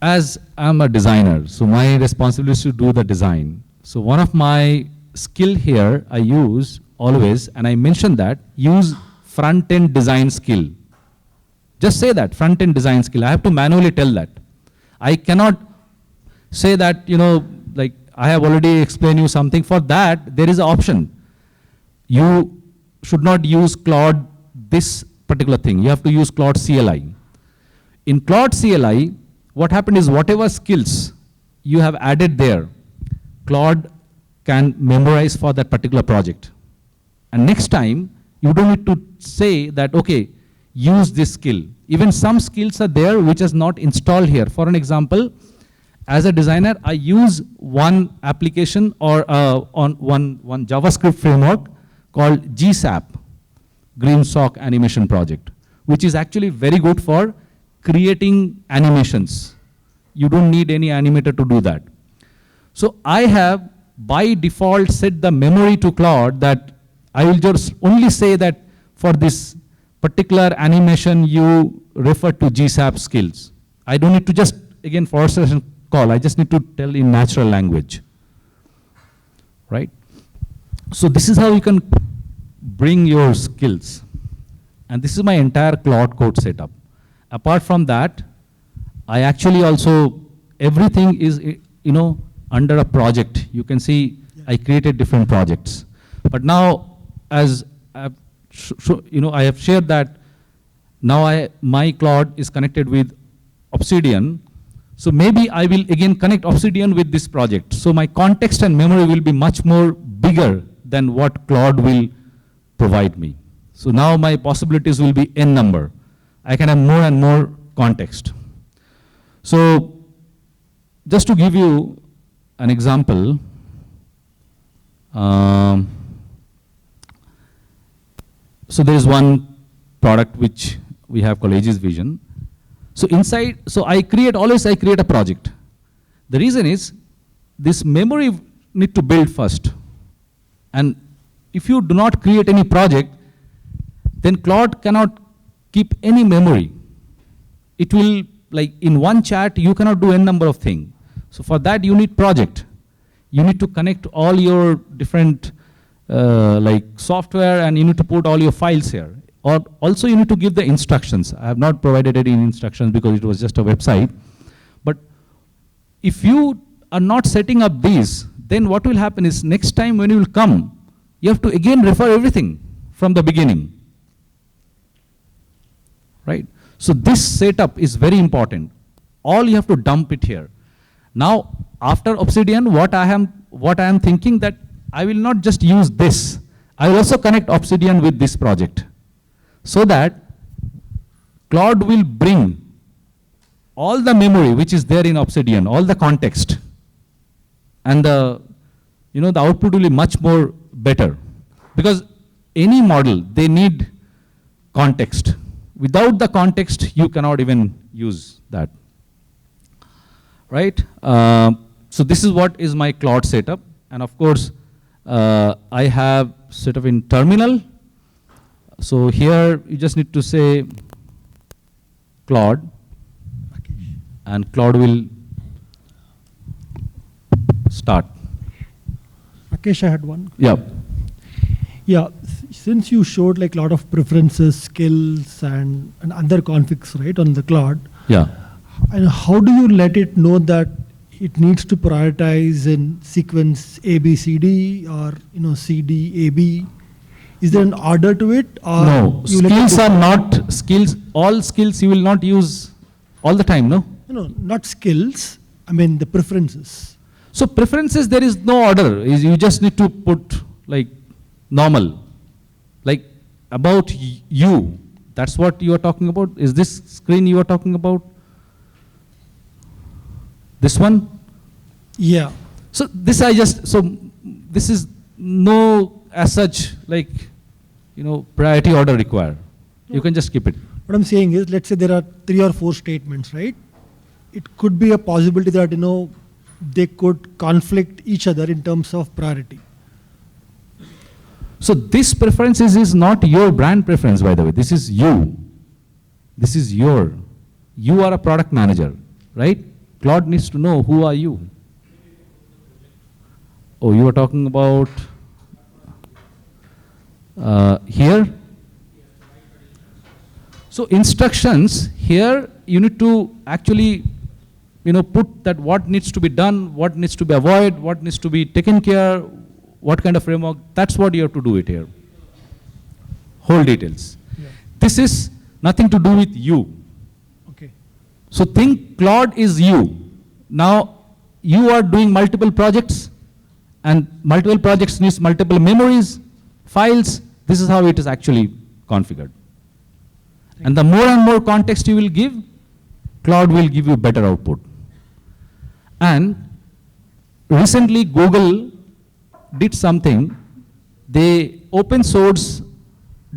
as I'm a designer, so my responsibility is to do the design. So one of my skill here I use always, and I mentioned that, use front-end design skill. Just say that, front-end design skill. I have to manually tell that. I cannot say that, like I have already explained you something. For that, there is an option. You should not use Claude this particular thing. You have to use Claude CLI. In Claude CLI, what happened is whatever skills you have added there, Claude can memorize for that particular project. And next time, you don't need to say that, okay, use this skill. Even some skills are there which is not installed here. For an example, as a designer, I use one application or on one JavaScript framework called GSAP, Green Sock Animation Project, which is actually very good for creating animations. You don't need any animator to do that. So I have by default set the memory to Claude that I will just only say that for this particular animation you refer to GSAP skills. I don't need to just, again, forward slash call. I just need to tell in natural language, right? So this is how you can bring your skills. And this is my entire Claude code setup. apart from that, I actually also, everything is, under a project. You can see I created different projects. But now, as I've I have shared that now my Claude is connected with Obsidian. So maybe I will again connect Obsidian with this project. So my context and memory will be much more bigger than what Claude will provide me. So now my possibilities will be n number. I can have more and more context. So just to give you an example, so there is one product which we have called Aegis Vision. So inside, so always I create a project. The reason is this memory need to build first. And if you do not create any project, then Claude cannot keep any memory. It will, like in one chat, you cannot do n number of things. So for that, you need project. You need to connect all your different like software, and you need to put all your files here. Or also you need to give the instructions. I have not provided any instructions because it was just a website. But if you are not setting up these, then what will happen is next time when you will come, you have to again refer everything from the beginning. Right? So this setup is very important. All you have to dump it here. Now, after Obsidian, what I am thinking that I will not just use this. I will also connect Obsidian with this project, so that Claude will bring all the memory which is there in Obsidian, all the context, and the output will be much more better. Because any model, they need context. Without the context, you cannot even use that. Right? So this is what is my Claude setup. And of course, I have set up in terminal. So here you just need to say Claude, and Claude will start. Rakesh, I had one. Yeah. Yeah, since you showed like a lot of preferences, skills, and other configs, right, on the Claude. Yeah. And how do you let it know that it needs to prioritize in sequence A, B, C, D, or C, D, A, B? Is there an order to it? Or No, skills are not skills. All skills you will not use all the time, no? No, not skills. I mean the preferences. So preferences, there is no order. You just need to put like normal, like about you. That's what you are talking about. Is this screen you are talking about? This one? Yeah. So this this is no as such like priority order required. You can just skip it. What I'm saying is, let's say there are 3 or 4 statements, right? It could be a possibility that they could conflict each other in terms of priority. So this preferences is not your brand preference, by the way. This is you. This is you are a product manager, right? Claude needs to know who are you. Oh, you are talking about here. So instructions, here you need to actually put that what needs to be done, what needs to be avoided, what needs to be taken care, what kind of framework. That's what you have to do it here. Whole details. Yeah. This is nothing to do with you. Okay. So think Claude is you. Now you are doing multiple projects, and multiple projects needs multiple memories, files. This is how it is actually configured. And the more and more context you will give, Claude will give you better output. And recently Google did something. They open source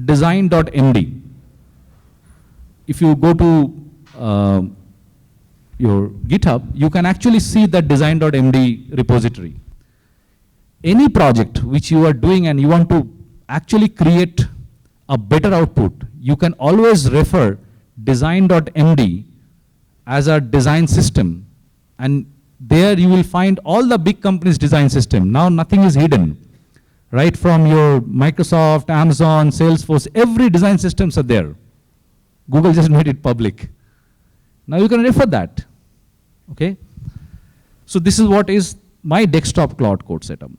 design.md. If you go to your GitHub, you can actually see that design.md repository. Any project which you are doing and you want to actually create a better output, you can always refer design.md as a design system, and there you will find all the big companies' design system. Now nothing is hidden, right? From your Microsoft, Amazon, Salesforce, every design systems are there. Google just made it public. Now you can refer that. Okay? So this is what is my desktop Claude Code setup.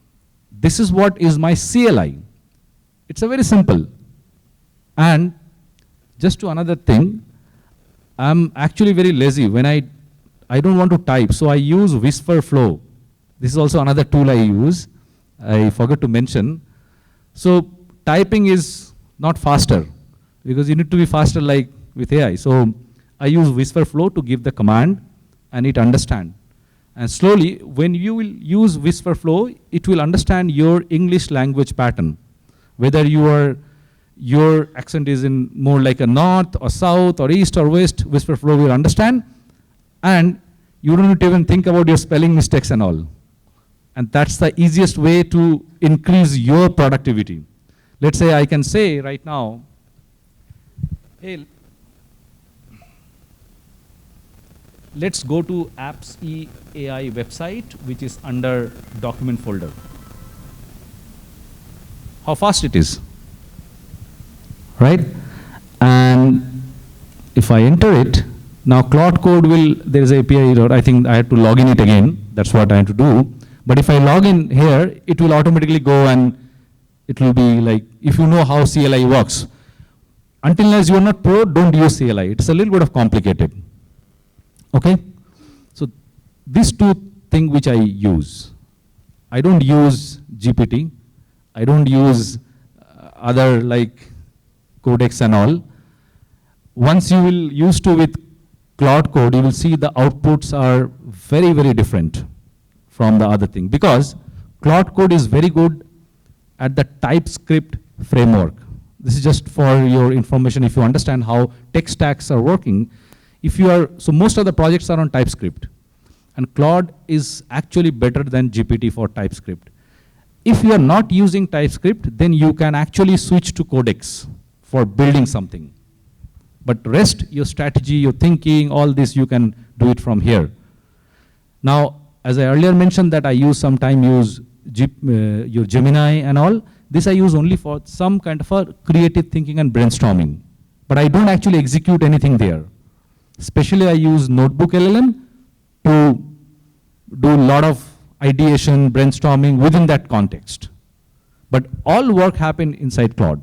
This is what is my CLI. It's a very simple. And just to another thing, I'm actually very lazy when I don't want to type, so I use Whisper Flow. This is also another tool I use. I forgot to mention. So typing is not faster because you need to be faster like with AI. So I use Whisper Flow to give the command and it understand. And slowly, when you will use Whisper Flow, it will understand your English language pattern. Whether your accent is in more like a north or south or east or west, Whisper Flow will understand. And you don't need to even think about your spelling mistakes and all. And that's the easiest way to increase your productivity. Let's say I can say right now, hey, let's go to Apps AI website, which is under document folder. How fast it is, right? And if I enter it, now Claude Code will, there is an API error. I think I have to log in it again. That's what I have to do. But if I log in here, it will automatically go and it will be like, if you know how CLI works. Until as you are not pro, don't use CLI. It's a little bit of complicated. Okay? So these two things which I use. I don't use GPT. I don't use other like codecs and all. Once you will use to with Claude Code, you will see the outputs are very, very different from the other thing. Because Claude Code is very good at the TypeScript framework. This is just for your information if you understand how tech stacks are working. So most of the projects are on TypeScript. And Claude is actually better than GPT for TypeScript. If you are not using TypeScript, then you can actually switch to codecs for building something. But rest, your strategy, your thinking, all this, you can do it from here. Now, as I earlier mentioned that I sometimes use your Gemini and all, this I use only for some kind of a creative thinking and brainstorming. But I don't actually execute anything there. Especially I use Notebook LLM to do a lot of ideation, brainstorming within that context. But all work happen inside Claude.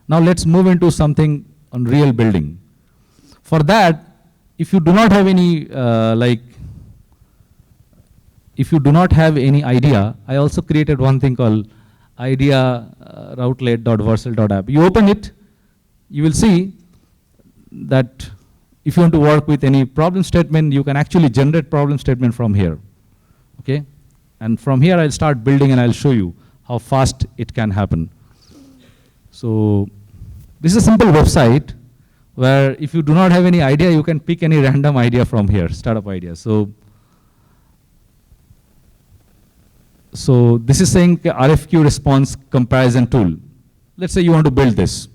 Now let's move into something on real building. For that, if you do not have any if you do not have any idea, I also created one thing called idea routelet.versal.app. You open it, you will see that if you want to work with any problem statement, you can actually generate problem statement from here. Okay? And from here, I'll start building and I'll show you how fast it can happen. So this is a simple website where if you do not have any idea, you can pick any random idea from here, startup idea. So this is saying RFQ response comparison tool. Let's say you want to build this.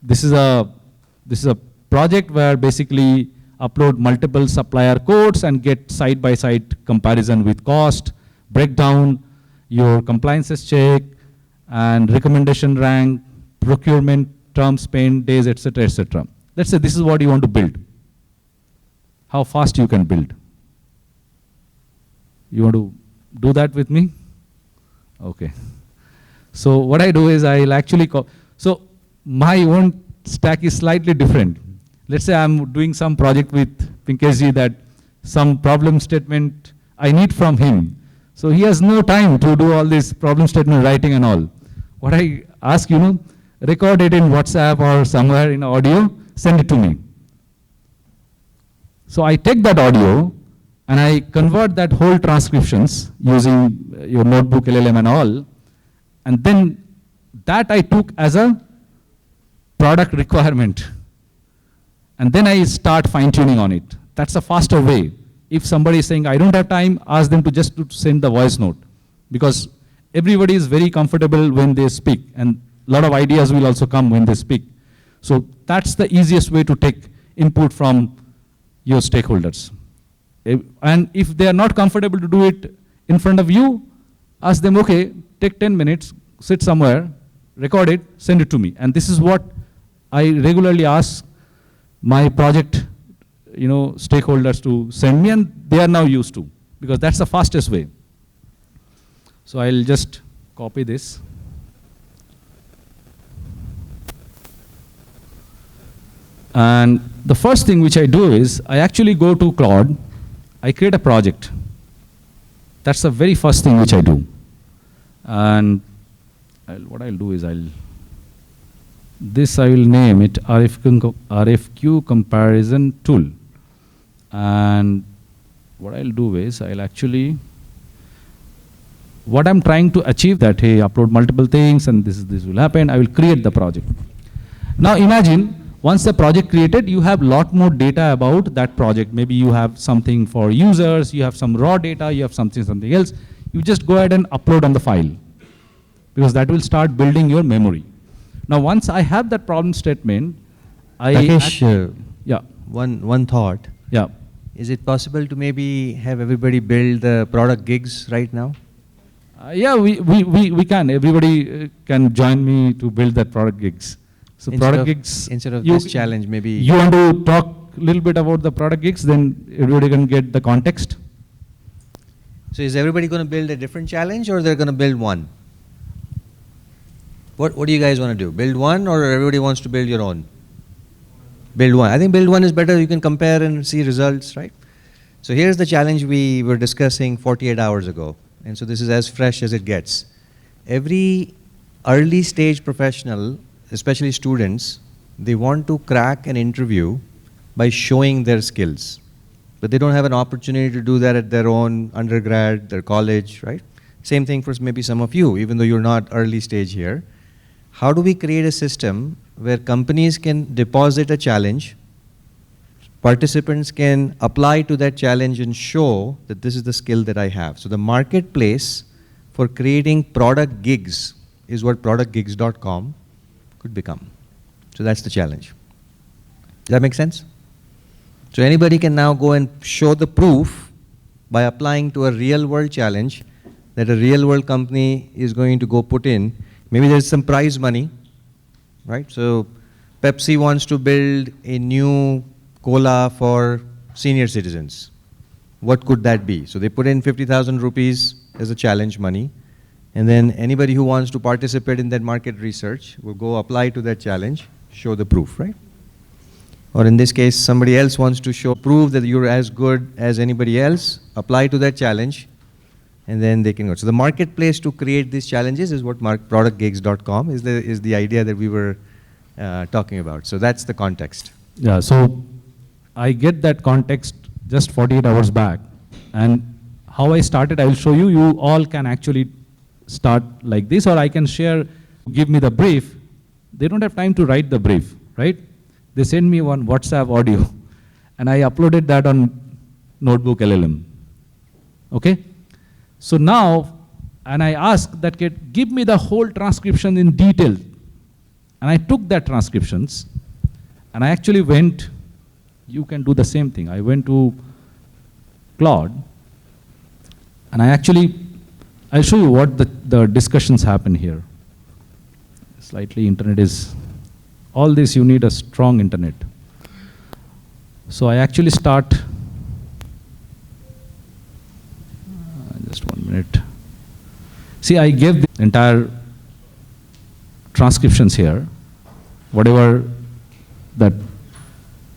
This is a project where basically upload multiple supplier codes and get side-by-side comparison with cost, breakdown, your compliances check, and recommendation rank, procurement, term spend, days, etc., etc. Let's say this is what you want to build. How fast you can build? You want to do that with me? Okay. So what I do is I'll actually so my own stack is slightly different. Let's say I'm doing some project with Pinkeshji that some problem statement I need from him. So he has no time to do all this problem statement writing and all. What I ask, record it in WhatsApp or somewhere in audio, send it to me. So I take that audio and I convert that whole transcriptions using your Notebook LLM and all. And then that I took as a product requirement. And then I start fine-tuning on it. That's a faster way. If somebody is saying, I don't have time, ask them to just send the voice note. Because everybody is very comfortable when they speak. And a lot of ideas will also come when they speak. So that's the easiest way to take input from your stakeholders. And if they are not comfortable to do it in front of you, ask them, okay, take 10 minutes, sit somewhere, record it, send it to me. And this is what I regularly ask my project, stakeholders to send me, and they are now used to, because that's the fastest way. So I'll just copy this. And the first thing which I do is, I actually go to Claude, I create a project. That's the very first thing which I do. And what I'll do is, I will name it RFQ comparison tool. And what I'll do is, what I'm trying to achieve, that, hey, upload multiple things and this will happen, I will create the project. Now imagine, once the project created, you have a lot more data about that project. Maybe you have something for users, you have some raw data, you have something else. You just go ahead and upload on the file, because that will start building your memory. Now once I have that problem statement, Rakesh, yeah. One thought. Yeah. Is it possible to maybe have everybody build the product gigs right now? Yeah, we can. Everybody can join me to build that product gigs. So product gigs. Instead of this challenge, maybe. You want to talk a little bit about the product gigs, then everybody can get the context. So is everybody going to build a different challenge, or they're going to build one? What do you guys want to do? Build one, or everybody wants to build your own? Build one. I think build one is better. You can compare and see results, right? So here's the challenge we were discussing 48 hours ago. And so this is as fresh as it gets. Every early stage professional, especially students, they want to crack an interview by showing their skills. But they don't have an opportunity to do that at their own undergrad, their college, right? Same thing for maybe some of you, even though you're not early stage here. How do we create a system where companies can deposit a challenge, participants can apply to that challenge and show that this is the skill that I have? So the marketplace for creating product gigs is what productgigs.com could become. So that's the challenge. Does that make sense? So anybody can now go and show the proof by applying to a real world challenge that a real world company is going to go put in. Maybe there's some prize money, right? So Pepsi wants to build a new cola for senior citizens. What could that be? So they put in 50,000 rupees as a challenge money. And then anybody who wants to participate in that market research will go apply to that challenge, show the proof, right? Or in this case, somebody else wants to prove that you're as good as anybody else, apply to that challenge, and then they can go. So the marketplace to create these challenges is what productgigs.com is the idea that we were talking about. So that's the context. Yeah, so I get that context just 48 hours back. And how I started, I will show you. You all can actually start like this, or I can share, give me the brief. They don't have time to write the brief, right? They send me one WhatsApp audio, and I uploaded that on Notebook LLM. Okay? So now, and I asked that kid, give me the whole transcription in detail. And I took that transcriptions, and I actually went, you can do the same thing. I went to Claude, and I'll show you what the discussions happen here. Slightly internet is, all this you need a strong internet. So I actually start, just 1 minute. See, I gave the entire transcriptions here, whatever that,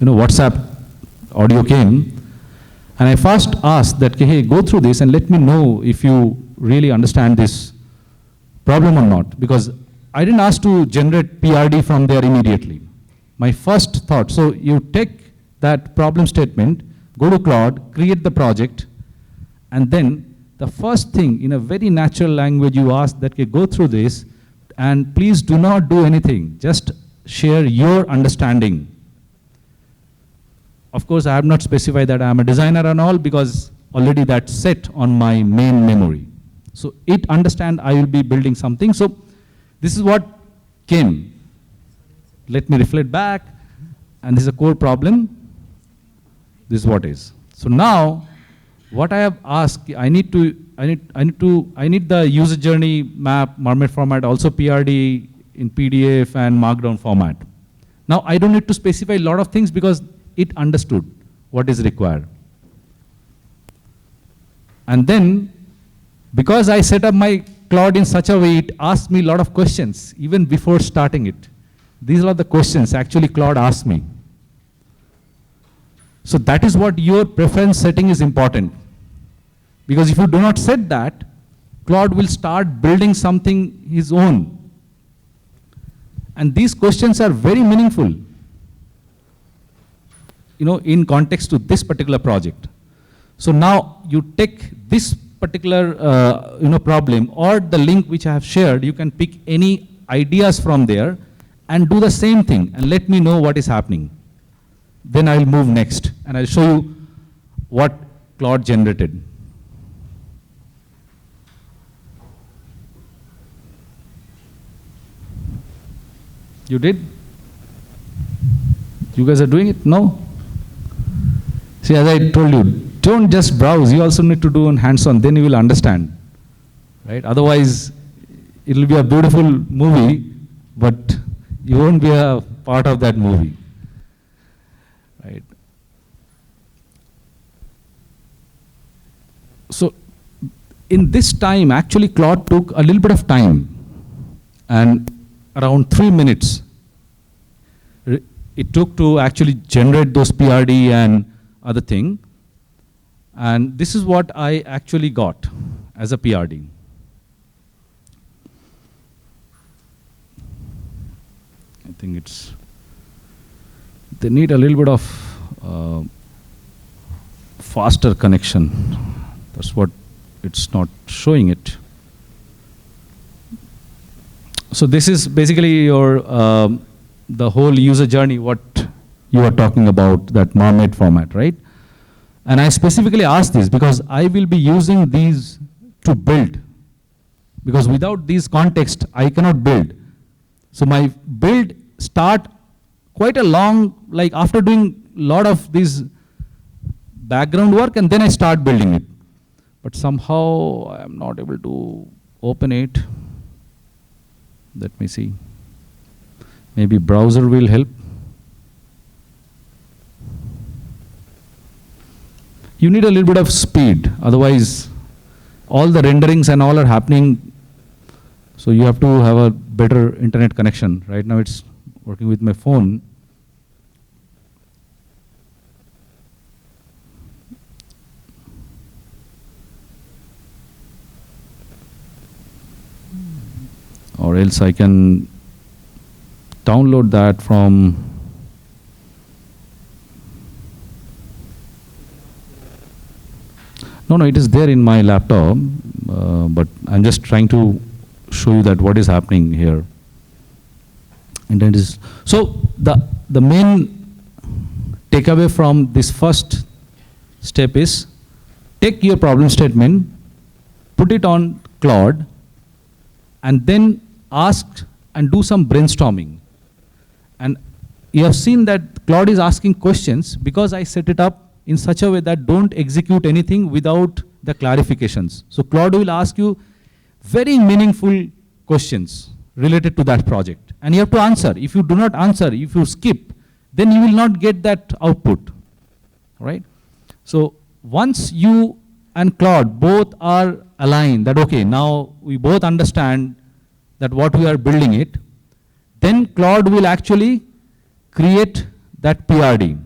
WhatsApp audio came, and I first asked that, hey, go through this and let me know if you really understand this problem or not, because I didn't ask to generate PRD from there immediately. My first thought, so you take that problem statement, go to Claude, create the project, and then the first thing in a very natural language you ask that, okay, go through this, and please do not do anything, just share your understanding. Of course, I have not specified that I am a designer and all, because already that's set on my main memory. So it understand I will be building something. So this is what came. Let me reflect back, and this is a core problem. This is what is. So now, what I have asked, I need the user journey map, Mermaid format, also PRD in PDF and Markdown format. Now I don't need to specify a lot of things because it understood what is required. And then, because I set up my Claude in such a way, it asked me a lot of questions, even before starting it. These are the questions actually Claude asked me. So that is what your preference setting is important. Because if you do not set that, Claude will start building something his own. And these questions are very meaningful, in context to this particular project. So now you take this particular problem or the link which I have shared, you can pick any ideas from there and do the same thing and let me know what is happening. Then I will move next and I'll show you what Claude generated. You did? You guys are doing it? No? See, as I told you, don't just browse, you also need to do on hands-on, then you will understand. Right? Otherwise, it will be a beautiful movie, but you won't be a part of that movie. Right? So, in this time, actually Claude took a little bit of time, and around 3 minutes it took to actually generate those PRD and other thing. And this is what I actually got as a PRD. I think they need a little bit of faster connection. That's what it's not showing it. So this is basically your the whole user journey, what you are talking about, that Marmite format, right? And I specifically asked this because I will be using these to build. Because without these context, I cannot build. So my build start quite a long, like after doing a lot of this background work, and then I start building it. But somehow I am not able to open it. Let me see. Maybe browser will help. You need a little bit of speed, otherwise all the renderings and all are happening. So you have to have a better internet connection. Right now it's working with my phone. Or else I can download that from No, it is there in my laptop, but I'm just trying to show you that what is happening here. And that is, so the main takeaway from this first step is take your problem statement, put it on Claude, and then ask and do some brainstorming. And you have seen that Claude is asking questions because I set it up in such a way that don't execute anything without the clarifications. So Claude will ask you very meaningful questions related to that project. And you have to answer. If you do not answer, if you skip, then you will not get that output. Right? So once you and Claude both are aligned that, okay, now we both understand that what we are building it, then Claude will actually create that PRD.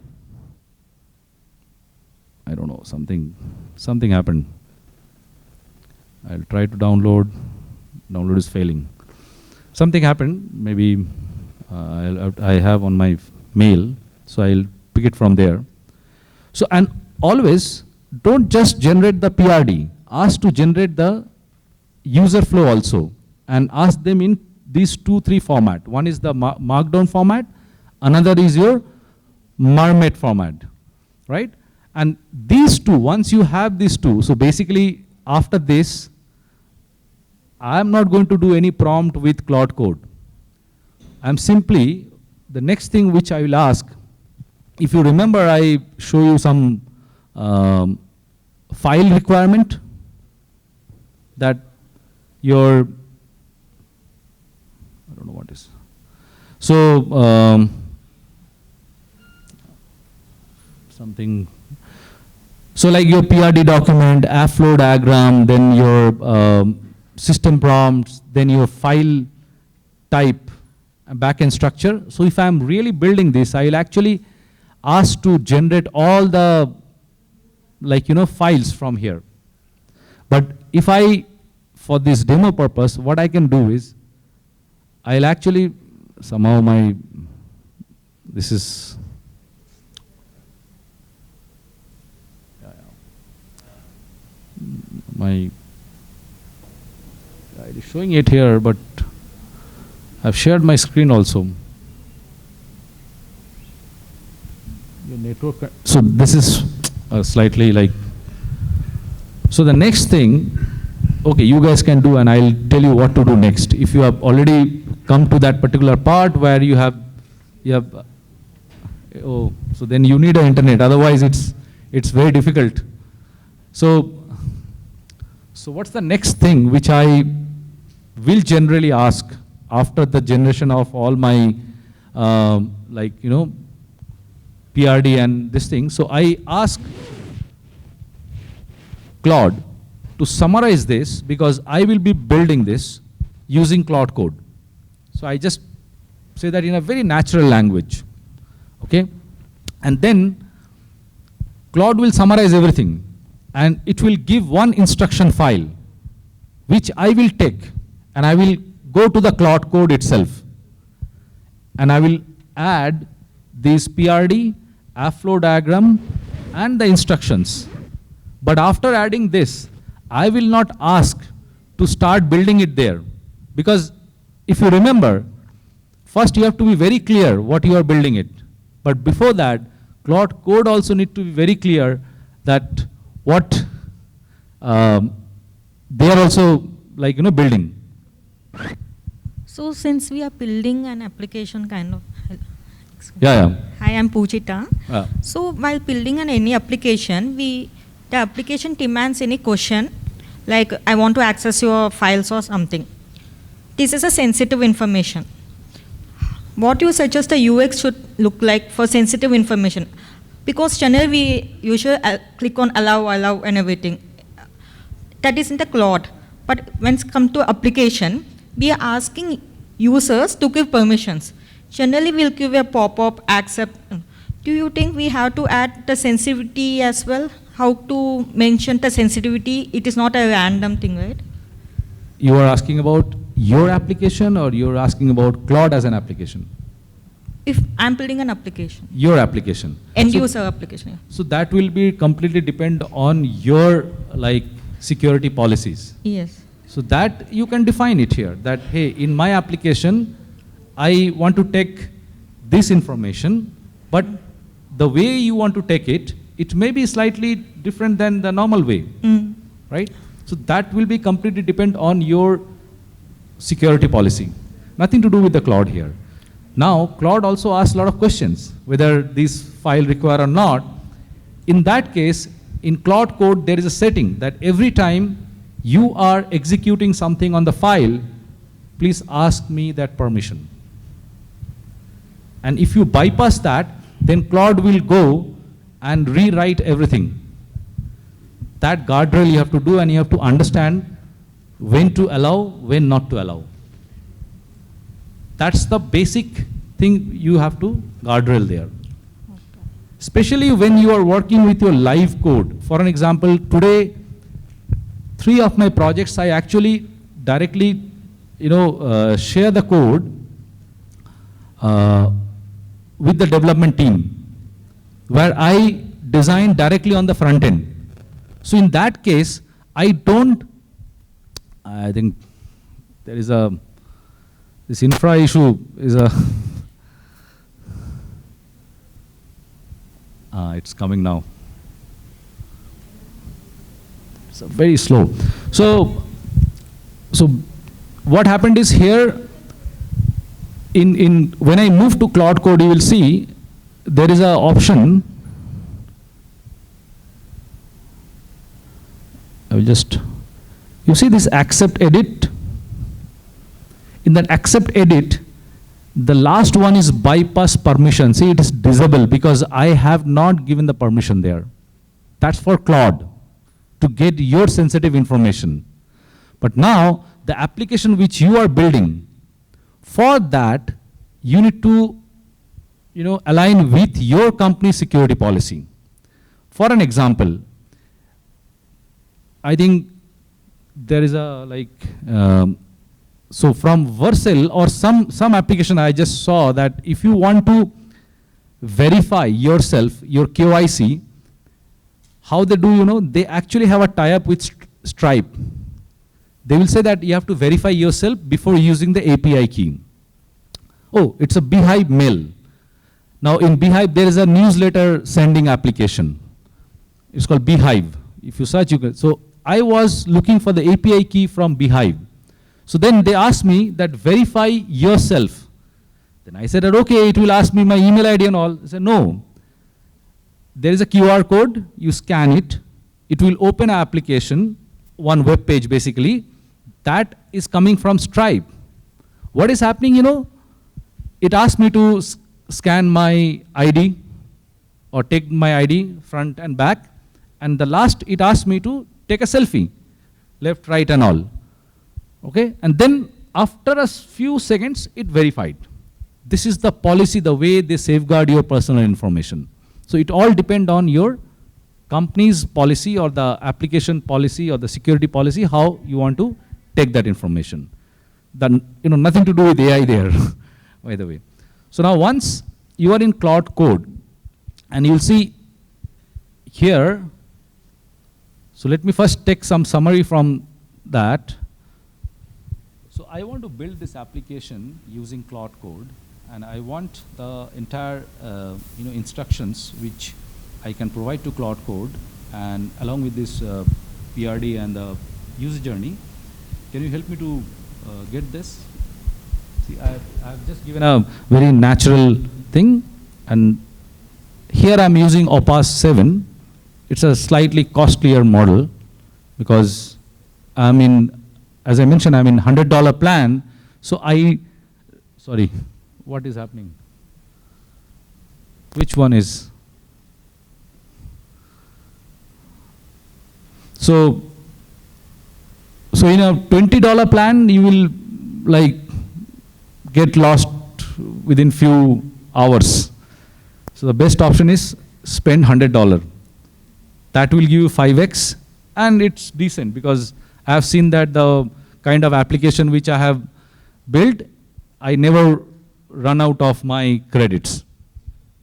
I don't know, something happened. I'll try to download. Download is failing. Something happened, maybe I have on my mail, so I'll pick it from there. So, and always don't just generate the PRD, ask to generate the user flow also, and ask them in these 2-3 format. One is the markdown format, another is your Marmite format, right? And these two, once you have these two, so basically after this, I'm not going to do any prompt with Claude Code. I'm simply, the next thing which I will ask, if you remember I show you some file requirement that your, I don't know what is. So something. So like your PRD document, app flow diagram, then your system prompts, then your file type, backend structure. So if I'm really building this, I will actually ask to generate all the files from here. But if I, for this demo purpose, what I can do is, I'll actually, somehow this is, it is showing it here, but I've shared my screen also. Your network, so this is slightly like, so the next thing, okay, you guys can do, and I'll tell you what to do next. If you have already come to that particular part where you have, so then you need an internet, otherwise it's very difficult. So what's the next thing which I will generally ask after the generation of all my, PRD and this thing? So I ask Claude to summarize this, because I will be building this using Claude Code. So I just say that in a very natural language, okay? And then Claude will summarize everything, and it will give one instruction file, which I will take, and I will go to the Claude Code itself, and I will add this PRD, app flow diagram, and the instructions. But after adding this, I will not ask to start building it there, because if you remember, first you have to be very clear what you are building it. But before that, Claude Code also need to be very clear that what they are also building. So since we are building an application kind of, Yeah. Hi, I'm Pujita. So while building any application, the application demands any question, like I want to access your files or something. This is a sensitive information. What you suggest the UX should look like for sensitive information? Because generally we usually click on allow and everything. That is in the Claude. But when it comes to application, we are asking users to give permissions. Generally we'll give a pop-up, accept. Do you think we have to add the sensitivity as well? How to mention the sensitivity? It is not a random thing, right? You are asking about your application, or you're asking about Claude as an application? If I'm building an application. Your application. End user application. Yeah. So that will be completely depend on your security policies. Yes. So that you can define it here, that hey, in my application, I want to take this information, but the way you want to take it, it may be slightly different than the normal way, right? So that will be completely depend on your security policy. Nothing to do with the Claude here. Now, Claude also asks a lot of questions, whether this file require or not. In that case, in Claude Code, there is a setting that every time you are executing something on the file, please ask me that permission. And if you bypass that, then Claude will go and rewrite everything. That guardrail you have to do, and you have to understand when to allow, when not to allow. That's the basic thing you have to guardrail there. Okay. Especially when you are working with your live code. For an example, today, 3 of my projects, I actually directly, share the code with the development team, where I design directly on the front end. So in that case, I think there is this infra issue is it's coming now. It's very slow. So what happened is here, when I move to Claude Code, you will see there is an option. I will just, you see this accept edit. In that accept edit, The last one is bypass permission. See, it is disabled because I have not given the permission there. That's for Claude, to get your sensitive information. But now, the application which you are building, for that, you need to align with your company's security policy. For an example, I think there is a so from Vercel or some application I just saw that if you want to verify yourself, your KYC, how they do, they actually have a tie-up with Stripe. They will say that you have to verify yourself before using the API key. Oh, it's a Beehive mail. Now in Beehive, there is a newsletter sending application. It's called Beehive. If you search, you can. So I was looking for the API key from Beehive. So then they asked me that verify yourself. Then I said that, okay, it will ask me my email ID and all. I said, no. There is a QR code, you scan it. It will open an application, one web page basically, that is coming from Stripe. What is happening, it asked me to scan my ID or take my ID front and back. And the last, it asked me to take a selfie, left, right and all. Okay, and then after a few seconds, it verified. This is the policy, the way they safeguard your personal information. So it all depends on your company's policy or the application policy or the security policy, how you want to take that information. Then, nothing to do with AI there, by the way. So now once you are in Cloud Code, and you'll see here, so let me first take some summary from that. So I want to build this application using Cloud Code, and I want the entire instructions which I can provide to Cloud Code, and along with this PRD and the user journey. Can you help me to get this? See, I've just given a very natural thing, and here I'm using Opus 7. It's a slightly costlier model because as I mentioned, I'm in $100 plan. So sorry, what is happening? Which one is? So in a $20 plan, you will get lost within few hours. So the best option is spend $100. That will give you 5x, and it's decent because I have seen that the kind of application which I have built, I never run out of my credits.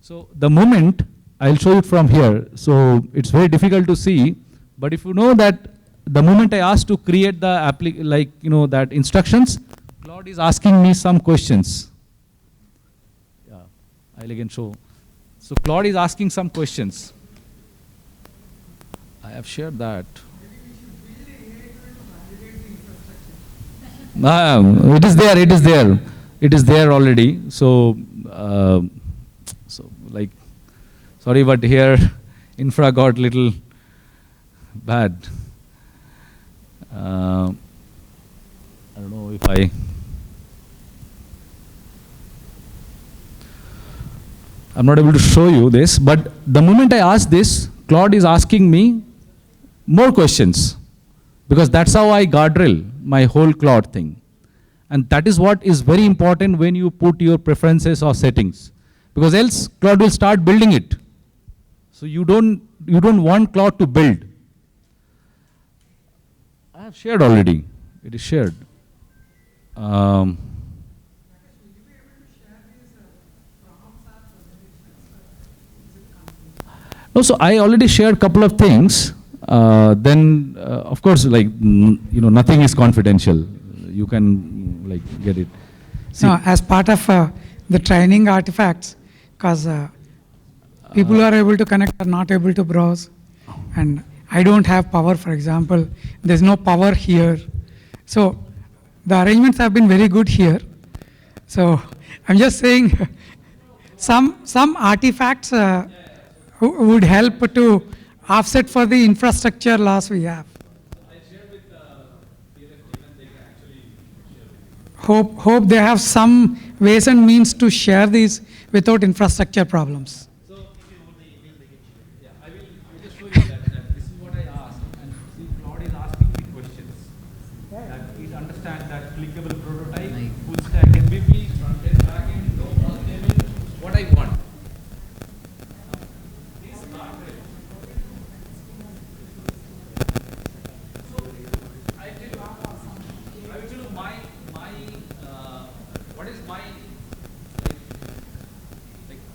So the moment, I'll show you from here. So it's very difficult to see, but if you know that the moment I ask to create the that instructions, Claude is asking me some questions. Yeah, I'll again show. So Claude is asking some questions. I have shared that. It is there already. So, sorry, but here infra got little bad. I don't know if I'm not able to show you this, but the moment I ask this, Claude is asking me more questions, because that's how I guardrail my whole Claude thing. And that is what is very important when you put your preferences or settings, because else Claude will start building it. So you don't want Claude to build. I have shared already. It is shared. No, so I already shared a couple of things. Of course, nothing is confidential. You can get it. See, no, as part of the training artifacts, because people are able to connect, are not able to browse, and I don't have power, for example. There's no power here. So the arrangements have been very good here. So I'm just saying some artifacts would help to offset for the infrastructure loss we have. hope they have some ways and means to share these without infrastructure problems. So, yeah, I will just show you that this is what I asked, and see, Claude is asking me questions. That it understands that clickable prototype, full stack MVP, front end, back end, no HTML, what I want.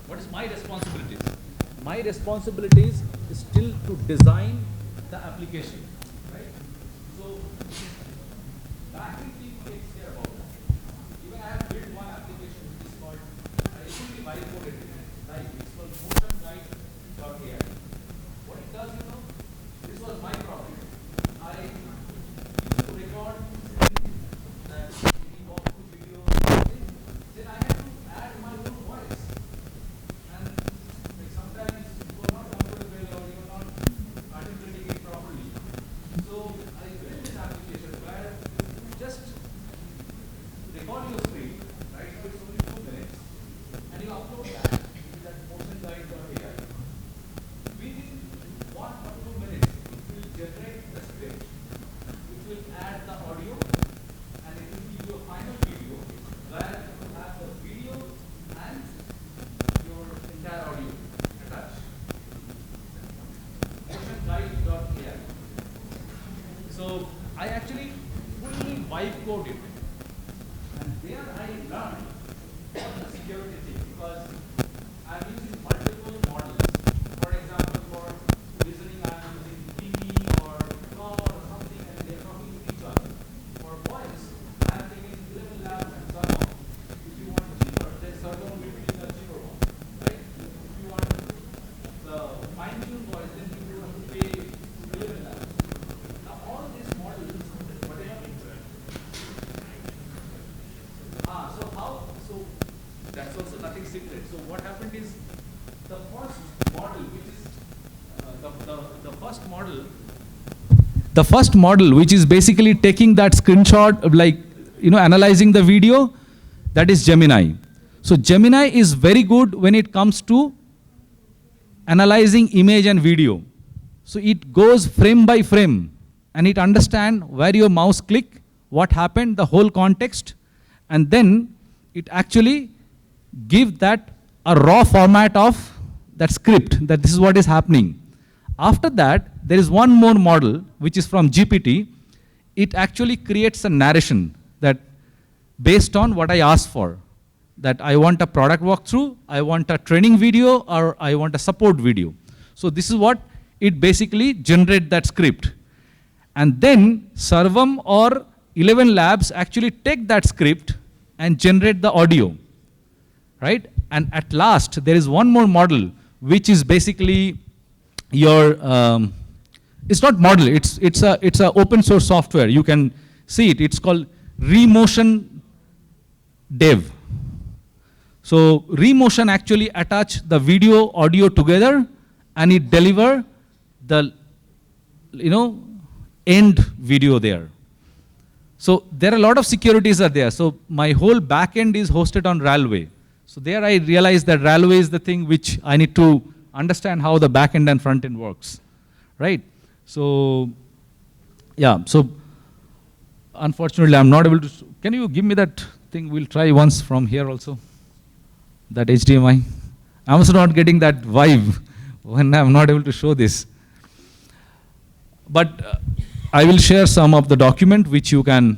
What is my responsibilities? My responsibilities is still to design the application, right? So backend team takes care about that. Even I have built one application which is called, I recently whiteboarded it, right? It's called motionguide.ai. What it does, this was my problem. I used to record that walkthrough video, then I had to add my own voice. And like sometimes you are not comfortable or you are not articulating it properly. So I built this application where you just record your screen, right? So it's only 2 minutes, and you upload that to that motionguide.ai. Within 1 or 2 minutes, it will generate the script, which will add the audio, and it will give you a final video where you will have the video and your entire audio attached. Motionguide.ai. So I actually fully vibe coded it. And there I learned all the security thing because I'm using multiple models. For example, for listening, I'm using TV or call or something, and they're talking to each other. For voice, I'm taking 11 labs and Sargon. If you want cheaper, then Sargon will be the cheaper one, right? If you want the fine-tuned voice, then you will have to pay 11 labs. Now all these models, whatever. So how? So that's also nothing secret. So what happened is the first model, which is the first model. The first model, which is basically taking that screenshot of analyzing the video, that is Gemini. So Gemini is very good when it comes to analyzing image and video. So it goes frame by frame and it understands where your mouse click, what happened, the whole context, and then it actually gives that a raw format of that script, that this is what is happening. After that, there is one more model, which is from GPT. It actually creates a narration that based on what I asked for, that I want a product walkthrough, I want a training video, or I want a support video. So this is what it basically generates that script. And then Sarvam or 11 Labs actually take that script and generate the audio, right? And at last, there is one more model, which is basically your, it's not model, it's a open source software. You can see it, it's called Remotion Dev. So Remotion actually attach the video, audio together, and it deliver the, end video there. So there are a lot of securities are there. So my whole backend is hosted on Railway. So there I realized that Railway is the thing which I need to understand how the backend and front end works, right? So, yeah, so unfortunately I'm not able to, can you give me that thing? We'll try once from here also, that HDMI. I'm also not getting that vibe when I'm not able to show this. But I will share some of the document which you can.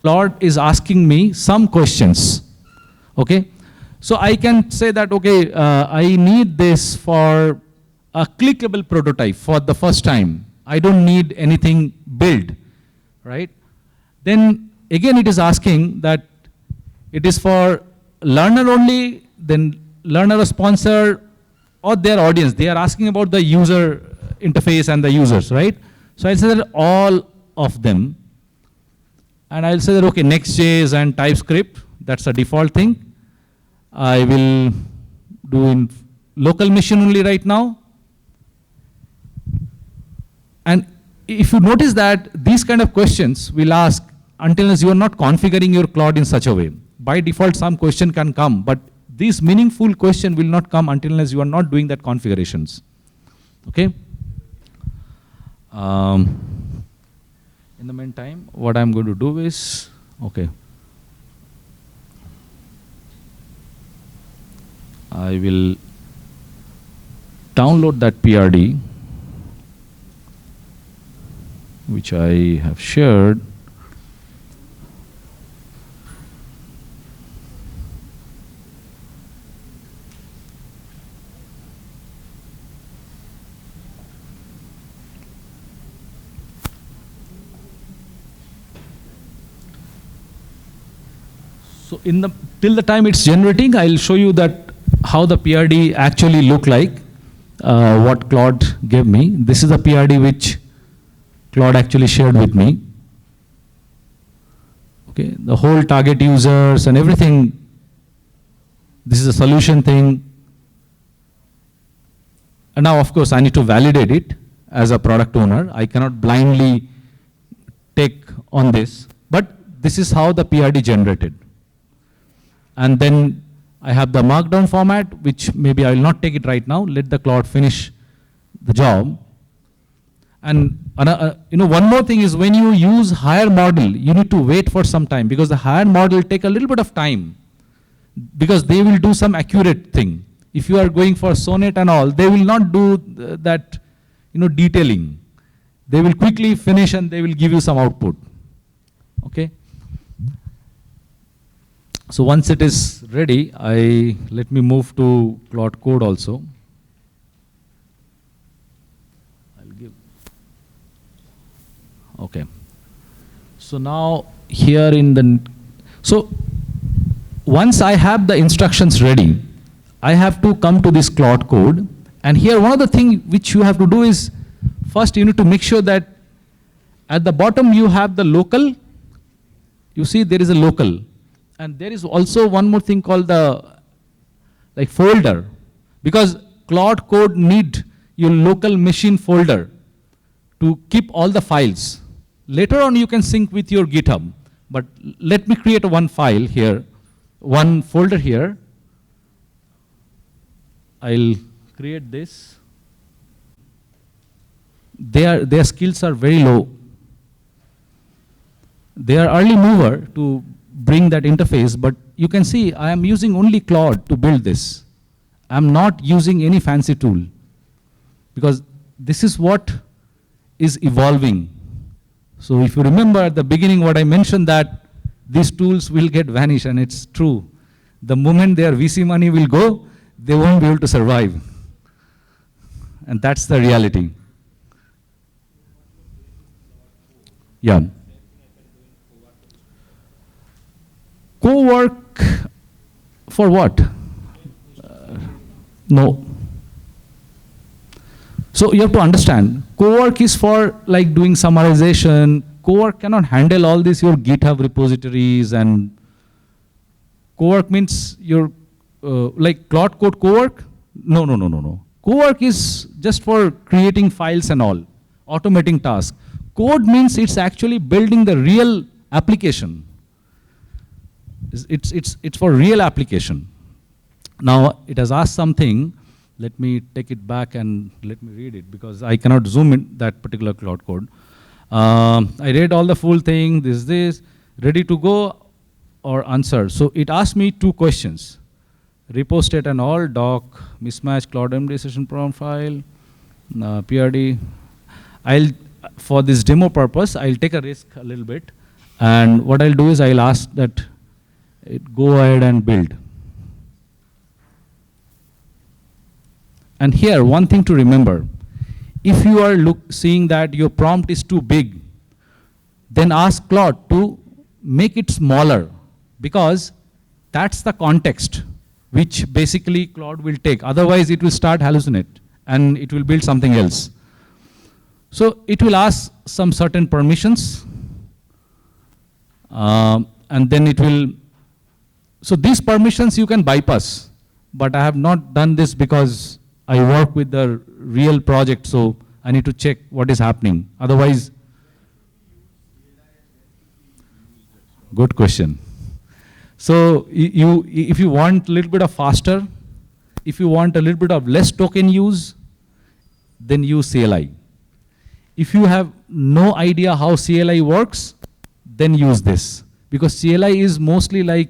Lord is asking me some questions, okay? So I can say that, okay, I need this for a clickable prototype for the first time. I don't need anything built, right? Then again it is asking that it is for learner only, then learner or sponsor, or their audience. They are asking about the user interface and the users, right? So I'll say that all of them. And I'll say that, okay, Next.js and TypeScript, that's a default thing. I will do in local machine only right now. And if you notice that these kind of questions will ask until as you are not configuring your cloud in such a way. By default, some question can come, but this meaningful question will not come until as you are not doing that configurations. Okay? In the meantime, what I'm going to do is, okay, I will download that PRD, which I have shared. So till the time it's generating, I'll show you that how the PRD actually look like, what Claude gave me. This is the PRD which Claude actually shared with me. Okay, the whole target users and everything. This is a solution thing. And now, of course, I need to validate it as a product owner. I cannot blindly take on this, but this is how the PRD generated. And then I have the markdown format, which maybe I will not take it right now. Let the Claude finish the job. And one more thing is when you use higher model, you need to wait for some time because the higher model take a little bit of time because they will do some accurate thing. If you are going for Sonnet and all, they will not do that, detailing. They will quickly finish and they will give you some output. Okay. So once it is ready, let me move to Claude Code also. I'll give. Okay. So now here so once I have the instructions ready, I have to come to this Claude Code. And here one of the things which you have to do is, first you need to make sure that at the bottom you have the local. You see there is a local. And there is also one more thing called the folder, because Claude Code need your local machine folder to keep all the files. Later on you can sync with your GitHub, but let me create one file here, one folder here. I'll create this. Their skills are very low. They are early mover to bring that interface, but you can see I am using only Claude to build this. I'm not using any fancy tool because this is what is evolving. So if you remember at the beginning what I mentioned, that these tools will get vanished, and it's true. The moment their VC money will go, they won't be able to survive. And that's the reality. Yeah. Co-work for what? No. So you have to understand, co-work is for doing summarization. Co-work cannot handle all this, your GitHub repositories, and co-work means your, Claude Code co-work? No. Co-work is just for creating files and all, automating tasks. Code means it's actually building the real application. It's for real application. Now it has asked something. Let me take it back and let me read it because I cannot zoom in that particular Claude Code. I read all the full thing. This, ready to go or answer. So it asked me two questions. Repo state and all, doc, mismatch, Claude MD session profile, PRD. For this demo purpose, I'll take a risk a little bit. And what I'll do is I'll ask that go ahead and build. And here, one thing to remember, if you are seeing that your prompt is too big, then ask Claude to make it smaller, because that's the context which basically Claude will take. Otherwise, it will start hallucinate and it will build something else. So it will ask some certain permissions, and then it will. So these permissions you can bypass, but I have not done this because I work with the real project, so I need to check what is happening. Otherwise, good question. So if you want a little bit of faster, if you want a little bit of less token use, then use CLI. If you have no idea how CLI works, then use this. Because CLI is mostly like,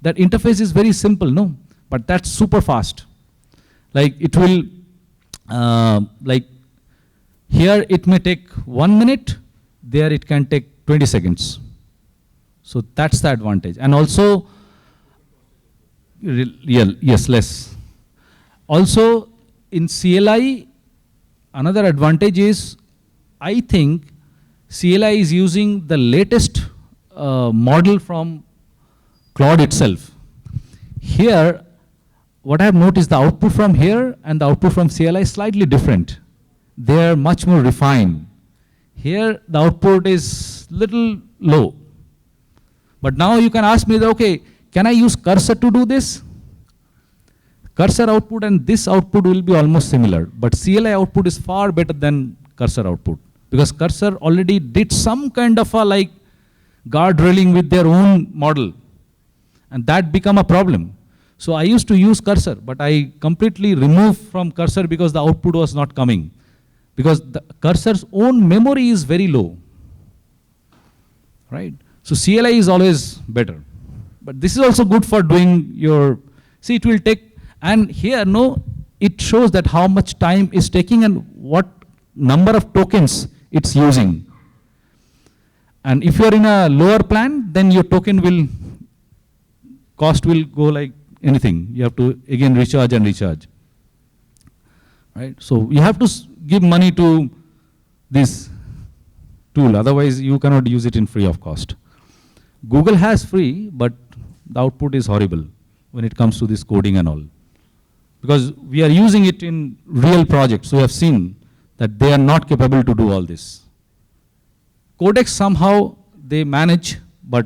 that interface is very simple, no? But that's super fast. Like it will, like here it may take 1 minute, there it can take 20 seconds. So that's the advantage. And also, yes, less. Also, in CLI, another advantage is, I think CLI is using the latest model from Claude itself. Here, what I have noticed, the output from here and the output from CLI is slightly different. They are much more refined. Here, the output is little low. But now you can ask me, okay, can I use cursor to do this? Cursor output and this output will be almost similar, but CLI output is far better than cursor output, because cursor already did some kind of a like guardrailing with their own model, and that become a problem. So I used to use cursor, but I completely removed from cursor because the output was not coming, because the cursor's own memory is very low, right? So CLI is always better. But this is also good for doing your, see it will take, and here no, it shows that how much time is taking and what number of tokens it's using. And if you're in a lower plan, then your token will, cost will go like anything. You have to again recharge and recharge. Right? So you have to give money to this tool, otherwise you cannot use it in free of cost. Google has free, but the output is horrible when it comes to this coding and all. Because we are using it in real projects, so we have seen that they are not capable to do all this. Codex somehow they manage, but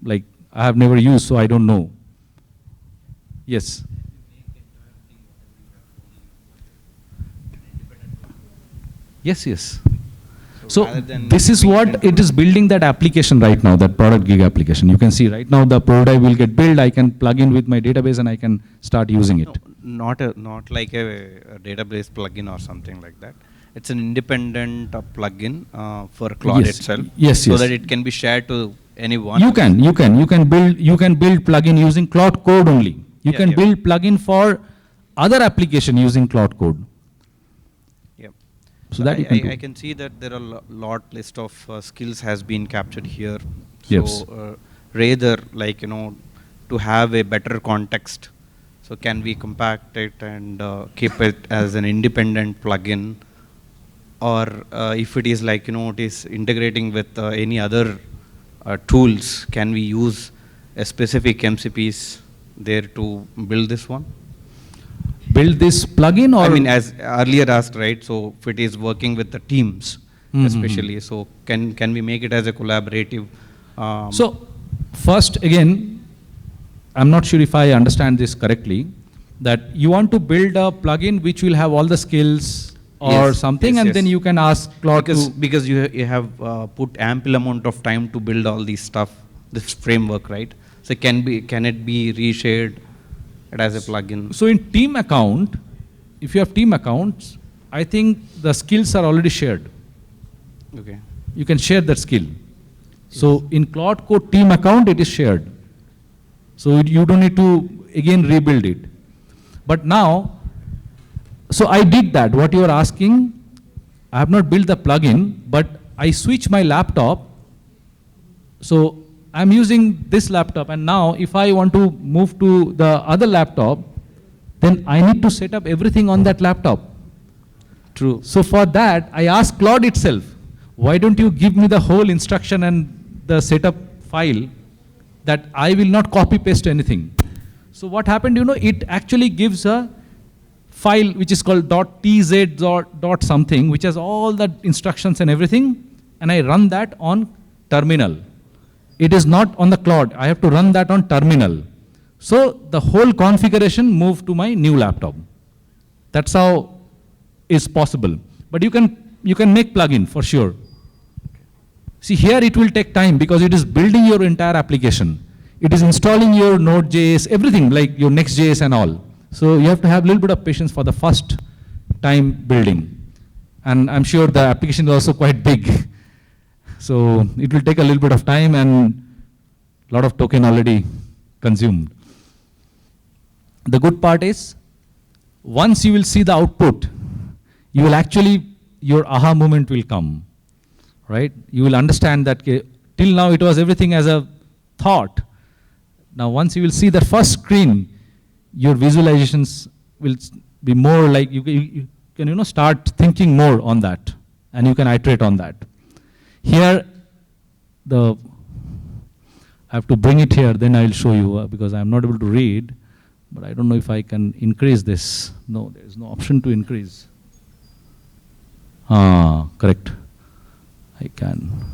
like I have never used, so I don't know. Yes. Yes, yes. So this is what it is building, that application right now, that product gig application. You can see right now the prototype will get built. I can plug in with my database and I can start using it. No, not like a database plugin or something like that. It's an independent plugin for Claude itself. Yes, so yes. that it can be shared to anyone. You can build plugin using Claude Code only. You can build plugin for other application using Claude Code. So that I can see that there are a lot list of skills has been captured here. Yes. So rather like, to have a better context, so can we compact it and keep it as an independent plugin, or if it is like, it is integrating with any other tools, can we use a specific MCPs there to build this one? Build this plugin, or? I mean, as earlier asked, right? So if it is working with the teams, especially, so can we make it as a collaborative? So first, again, I'm not sure if I understand this correctly, that you want to build a plugin which will have all the skills or something, and then you can ask Claude because you have put ample amount of time to build all these stuff, this framework, right? So can it be reshared as a plugin? So in team account, if you have team accounts, I think the skills are already shared. Okay. You can share that skill. So in Claude Code team account, it is shared. So you don't need to again rebuild it. But now, so I did that, what you are asking, I have not built the plugin, but I switch my laptop. So I'm using this laptop, and now if I want to move to the other laptop, then I need to set up everything on that laptop. True. So for that, I asked Claude itself, why don't you give me the whole instruction and the setup file that I will not copy paste anything. So what happened, it actually gives a file which is called .tz something, which has all the instructions and everything, and I run that on terminal. It is not on the Claude. I have to run that on terminal. So the whole configuration moved to my new laptop. That's how is possible. But you can make plugin for sure. See, here it will take time because it is building your entire application. It is installing your Node.js, everything like your Next.js and all. So you have to have a little bit of patience for the first time building. And I'm sure the application is also quite big. So it will take a little bit of time and a lot of token already consumed. The good part is, once you will see the output, you will actually, your aha moment will come, right? You will understand that till now it was everything as a thought. Now once you will see the first screen, your visualizations will be more like, you can start thinking more on that, and you can iterate on that. Here, I have to bring it here, then I'll show you, because I'm not able to read, but I don't know if I can increase this. No, there is no option to increase. Correct. I can.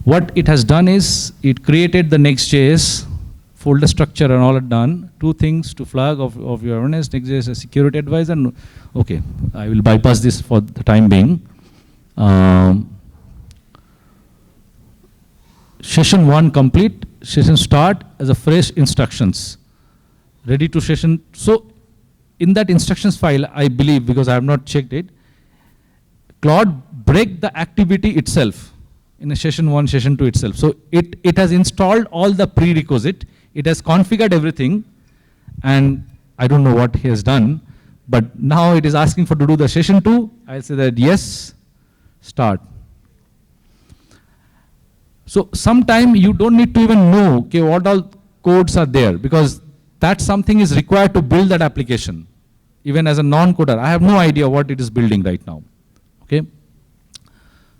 What it has done is, it created the Next.js, folder structure and all are done. 2 things to flag of your awareness. Next.js a security advisor. Okay, I will bypass this for the time being. Session 1 complete. Session start as a fresh instructions. Ready to session. So in that instructions file, I believe, because I have not checked it, Claude break the activity itself in a session 1, session 2 itself. So it has installed all the prerequisite. It has configured everything, and I don't know what he has done, but now it is asking to do the session 2. I'll say that yes, start. So sometime you don't need to even know what all codes are there, because that something is required to build that application. Even as a non-coder, I have no idea what it is building right now. Okay.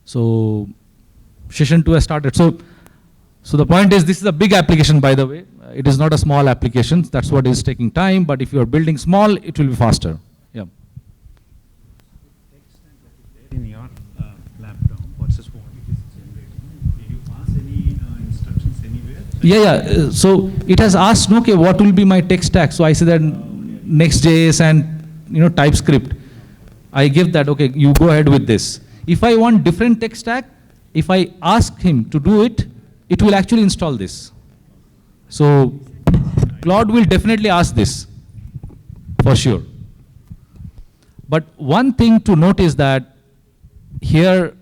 So session 2 has started. So the point is, this is a big application, by the way. It is not a small application. That's what is taking time. But if you are building small, it will be faster. Yeah. In your laptop, what's this what it is generating? Did you pass any instructions anywhere? Yeah. So it has asked, okay, what will be my tech stack? So I say that Next.js and TypeScript. I give that, okay, you go ahead with this. If I want different tech stack, if I ask him to do it, it will actually install this. So Claude will definitely ask this, for sure. But one thing to note is that here,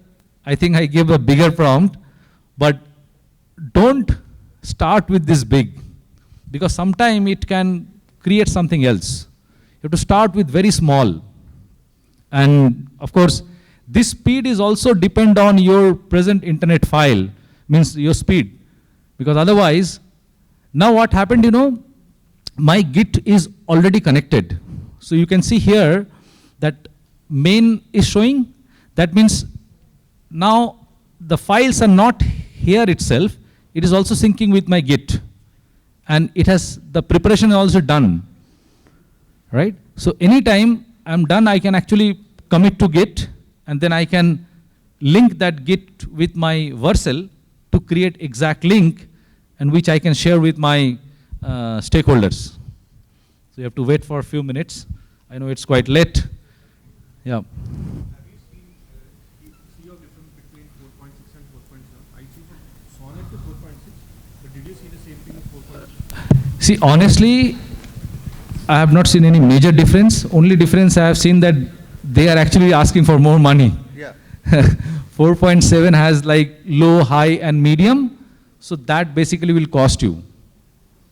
I think I give a bigger prompt, but don't start with this big, because sometime it can create something else. You have to start with very small. And of course, this speed is also depend on your present internet file, means your speed. Because otherwise, now what happened, my Git is already connected. So you can see here that main is showing. That means now the files are not here itself. It is also syncing with my Git. And it has, the preparation is also done. Right? So anytime I'm done, I can actually commit to Git, and then I can link that Git with my Vercel to create exact link, and which I can share with my stakeholders. So you have to wait for a few minutes. I know it's quite late. Yeah. Have you see your difference between 4.6 and 4.7? I see from Sonnet to 4.6, but did you see the same thing with 4.6? See, honestly, I have not seen any major difference. Only difference I have seen that they are actually asking for more money. Yeah. 4.7 has like low, high, and medium. So that basically will cost you.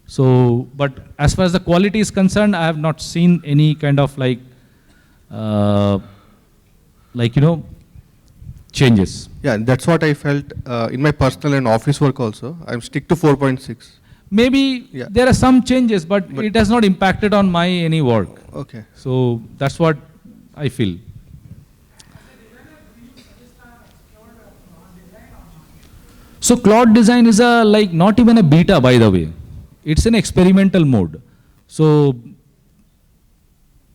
So, but as far as the quality is concerned, I have not seen any kind of changes. Yeah, that's what I felt in my personal and office work also. I'm stick to 4.6. Maybe there are some changes, but it has not impacted on my any work. Okay. So that's what I feel. So Claude Design is not even a beta, by the way. It's an experimental mode. So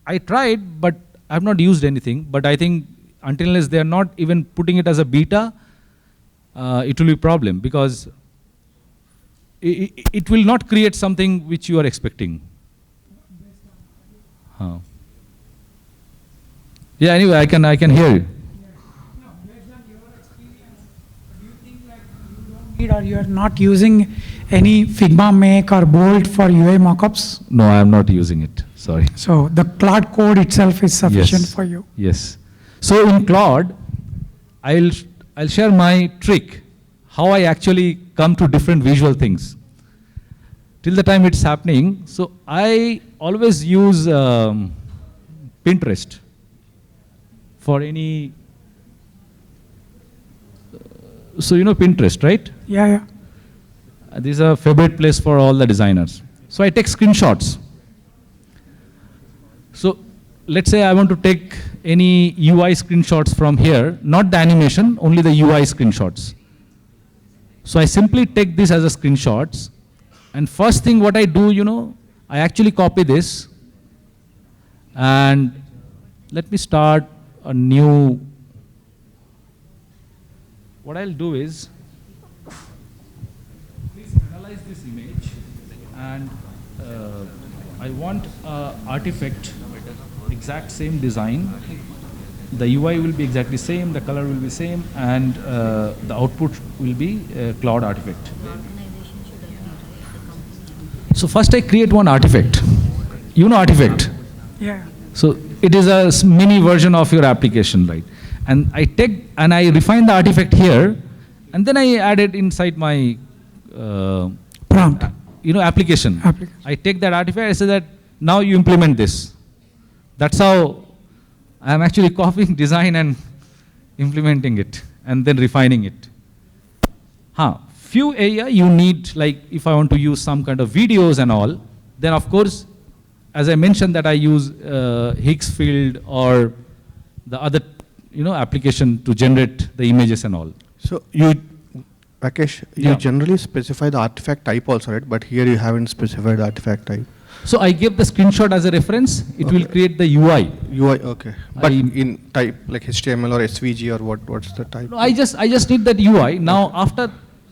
I tried, but I have not used anything. But I think until unless they are not even putting it as a beta, it will be a problem, because it will not create something which you are expecting. Yeah, anyway, I can hear you. Or you are not using any Figma Make or Bolt for UI mockups? No, I am not using it. Sorry. So the Claude code itself is sufficient for you. Yes. So in Claude, I'll share my trick, how I actually come to different visual things. Till the time it's happening, so I always use Pinterest for any. So you know Pinterest, right? Yeah, yeah. This is a favorite place for all the designers. So I take screenshots. So let's say I want to take any UI screenshots from here, not the animation, only the UI screenshots. So I simply take this as a screenshots, and first thing what I do, you know, I actually copy this, and let me start a new. What I'll do is, please analyze this image, and I want artifact, exact same design. The UI will be exactly same, the color will be same, and the output will be Claude artifact. So first I create one artifact. You know artifact? Yeah. So it is a mini version of your application, right? And I take and I refine the artifact here, and then I add it inside my prompt. You know, application. I take that artifact, I say that now you implement this. That's how I'm actually copying design and implementing it, and then refining it. Few area you need, like if I want to use some kind of videos and all, then of course, as I mentioned that I use Higgs field or the other, you know, application to generate the images and all. So Rakesh, you generally specify the artifact type also, right? But here you haven't specified the artifact type. So I give the screenshot as a reference. It will create the UI. UI, okay. But in type, like HTML or SVG or what's the type? No, I just need that UI. Now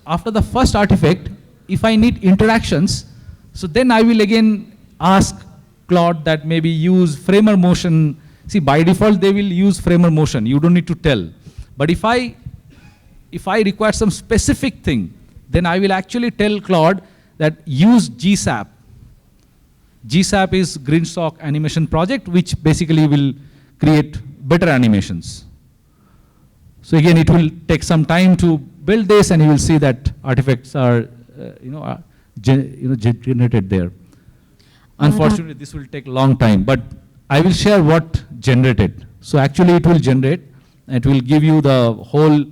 after the first artifact, if I need interactions, so then I will again ask Claude that maybe use framer motion. See, by default they will use framer motion. You don't need to tell. But if I require some specific thing, then I will actually tell Claude that use GSAP. GSAP is Greenstock Animation Project, which basically will create better animations. So again, it will take some time to build this, and you will see that artifacts are, generated there. Unfortunately, this will take a long time, but I will share what generated. So actually, it will generate, and it will give you the whole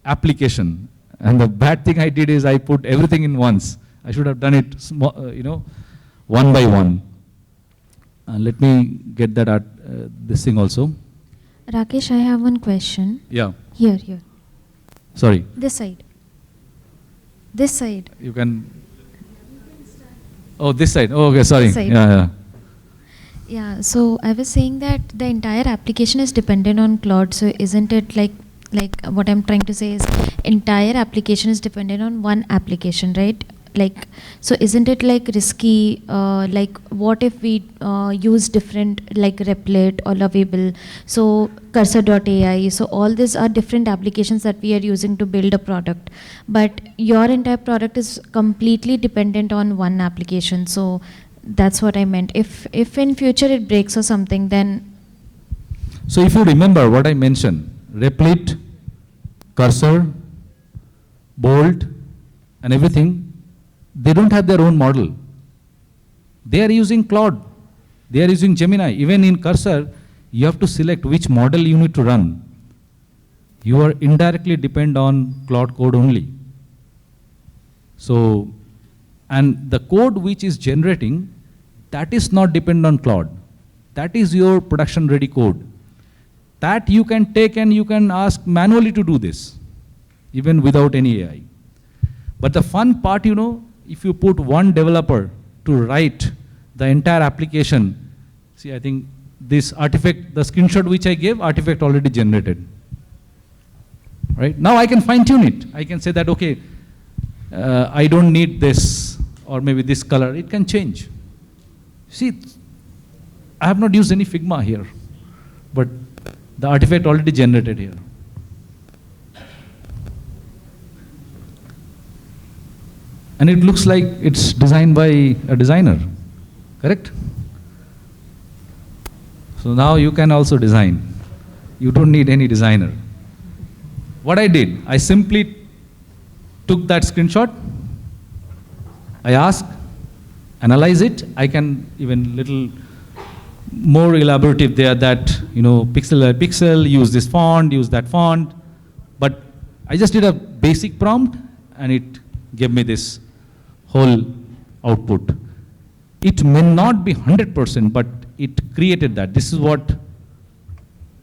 application. And the bad thing I did is I put everything in once. I should have done it, one by one. Let me get that this thing also. Rakesh, I have one question. Yeah. Here. Sorry. This side. This side. You can. Oh, this side. Oh, okay, sorry. This side. Yeah. Yeah, so I was saying that the entire application is dependent on Claude. So isn't it like what I'm trying to say is entire application is dependent on one application, right? Like, so isn't it like risky, like what if we use different like Replit or Lovable, so cursor.ai, so all these are different applications that we are using to build a product, but your entire product is completely dependent on one application. So that's what I meant. If in future it breaks or something, then. So if you remember what I mentioned, Replit, Cursor, Bolt, and everything, they don't have their own model. They are using Claude. They are using Gemini. Even in Cursor, you have to select which model you need to run. You are indirectly depend on Claude code only. So, and the code which is generating, that is not dependent on Claude. That is your production ready code. That you can take and you can ask manually to do this, even without any AI. But the fun part, if you put one developer to write the entire application, see, I think this artifact, the screenshot which I gave, artifact already generated. Right? Now I can fine tune it. I can say that, okay, I don't need this, or maybe this color, it can change. See, I have not used any Figma here, but the artifact already generated here. And it looks like it's designed by a designer, correct? So now you can also design. You don't need any designer. What I did, I simply took that screenshot, I asked, analyze it. I can even little more elaborative there that, pixel by pixel, use this font, use that font. But I just did a basic prompt and it gave me this whole output. It may not be 100%, but it created that. This is what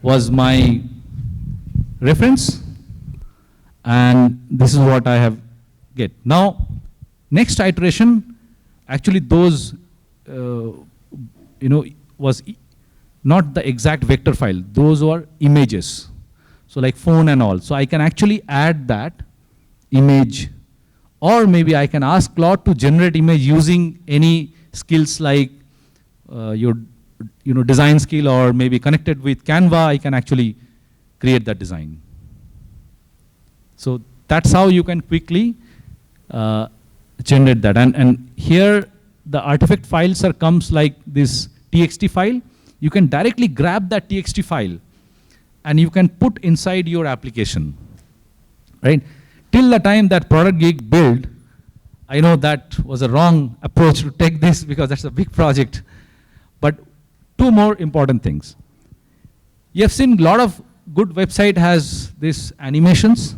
was my reference, and this is what I have get. Now, next iteration, actually those, was not the exact vector file. Those were images. So like phone and all. So I can actually add that image, or maybe I can ask Claude to generate image using any skills like your design skill, or maybe connected with Canva, I can actually create that design. So that's how you can quickly generate that. And here the artifact files comes like this txt file. You can directly grab that txt file and you can put inside your application, right? Till the time that product gig build, I know that was a wrong approach to take this because that's a big project. But two more important things. You have seen a lot of good website has this animations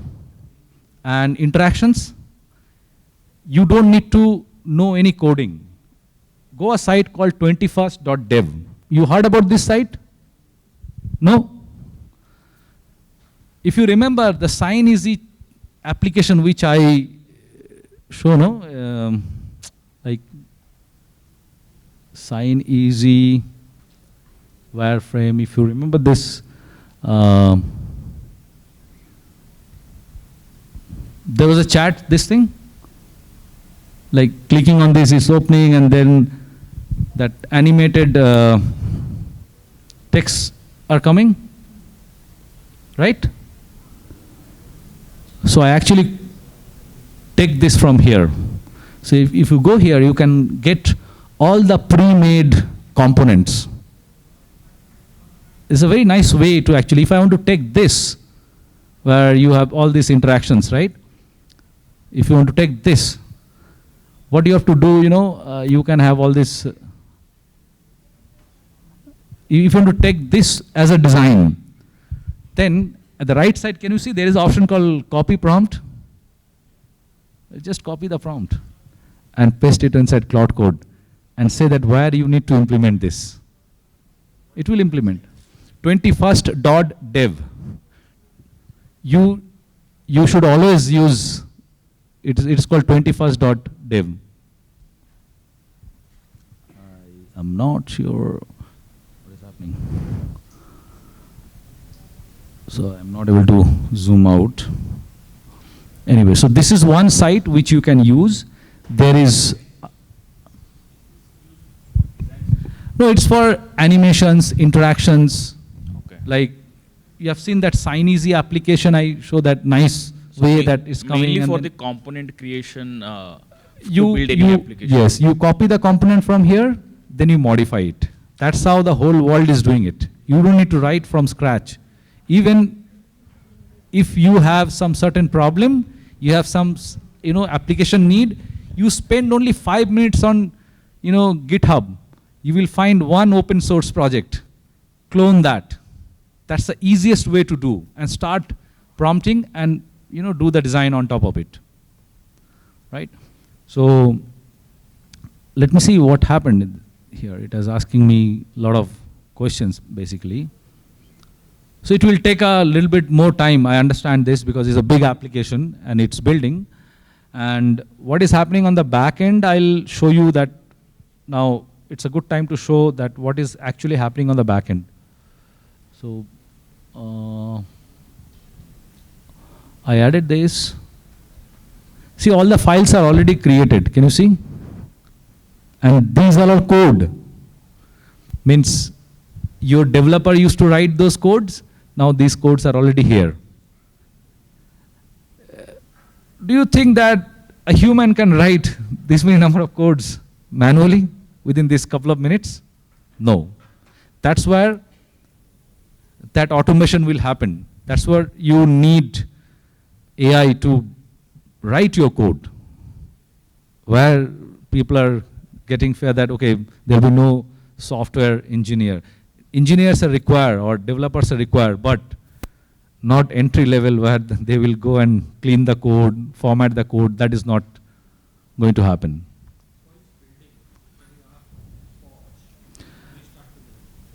and interactions. You don't need to know any coding. Go a site called 21st.dev. You heard about this site? No? If you remember the Sign Easy application which I show, like Sign Easy, wireframe, if you remember this, there was a chat, this thing, like clicking on this is opening and then that animated texts are coming, right? So I actually take this from here. So if you go here, you can get all the pre-made components. It's a very nice way to actually, if I want to take this, where you have all these interactions, right? If you want to take this, what you have to do, you can have all this. If you want to take this as a design, then at the right side, can you see there is an option called copy prompt? Just copy the prompt and paste it inside Cloud Code and say that where you need to implement this. It will implement. 21st.dev. You should always use, it's called 21st.dev. I'm not sure what is happening. So I'm not able to zoom out. Anyway, so this is one site which you can use. There is, no, it's for animations, interactions. Okay. Like you have seen that Sign Easy application. I show that nice way that is coming. Mainly for the component creation, you build any application. Yes, you copy the component from here, then you modify it. That's how the whole world is doing it. You don't need to write from scratch. Even if you have some certain problem, you have some application need, you spend only 5 minutes on GitHub. You will find one open source project. Clone that. That's the easiest way to do, and start prompting and do the design on top of it. Right? So let me see what happened here. It is asking me a lot of questions basically. So it will take a little bit more time. I understand this because it's a big application and it's building. And what is happening on the back end, I'll show you that now. It's a good time to show that what is actually happening on the back end. So I added this. See, all the files are already created. Can you see? And these are all code. Means your developer used to write those codes. Now these codes are already here. Do you think that a human can write this many number of codes manually within this couple of minutes? No. That's where that automation will happen. That's where you need AI to write your code, where people are getting fear that, okay, there will be no software engineer. Engineers are required or developers are required, but not entry level where they will go and clean the code, format the code. That is not going to happen.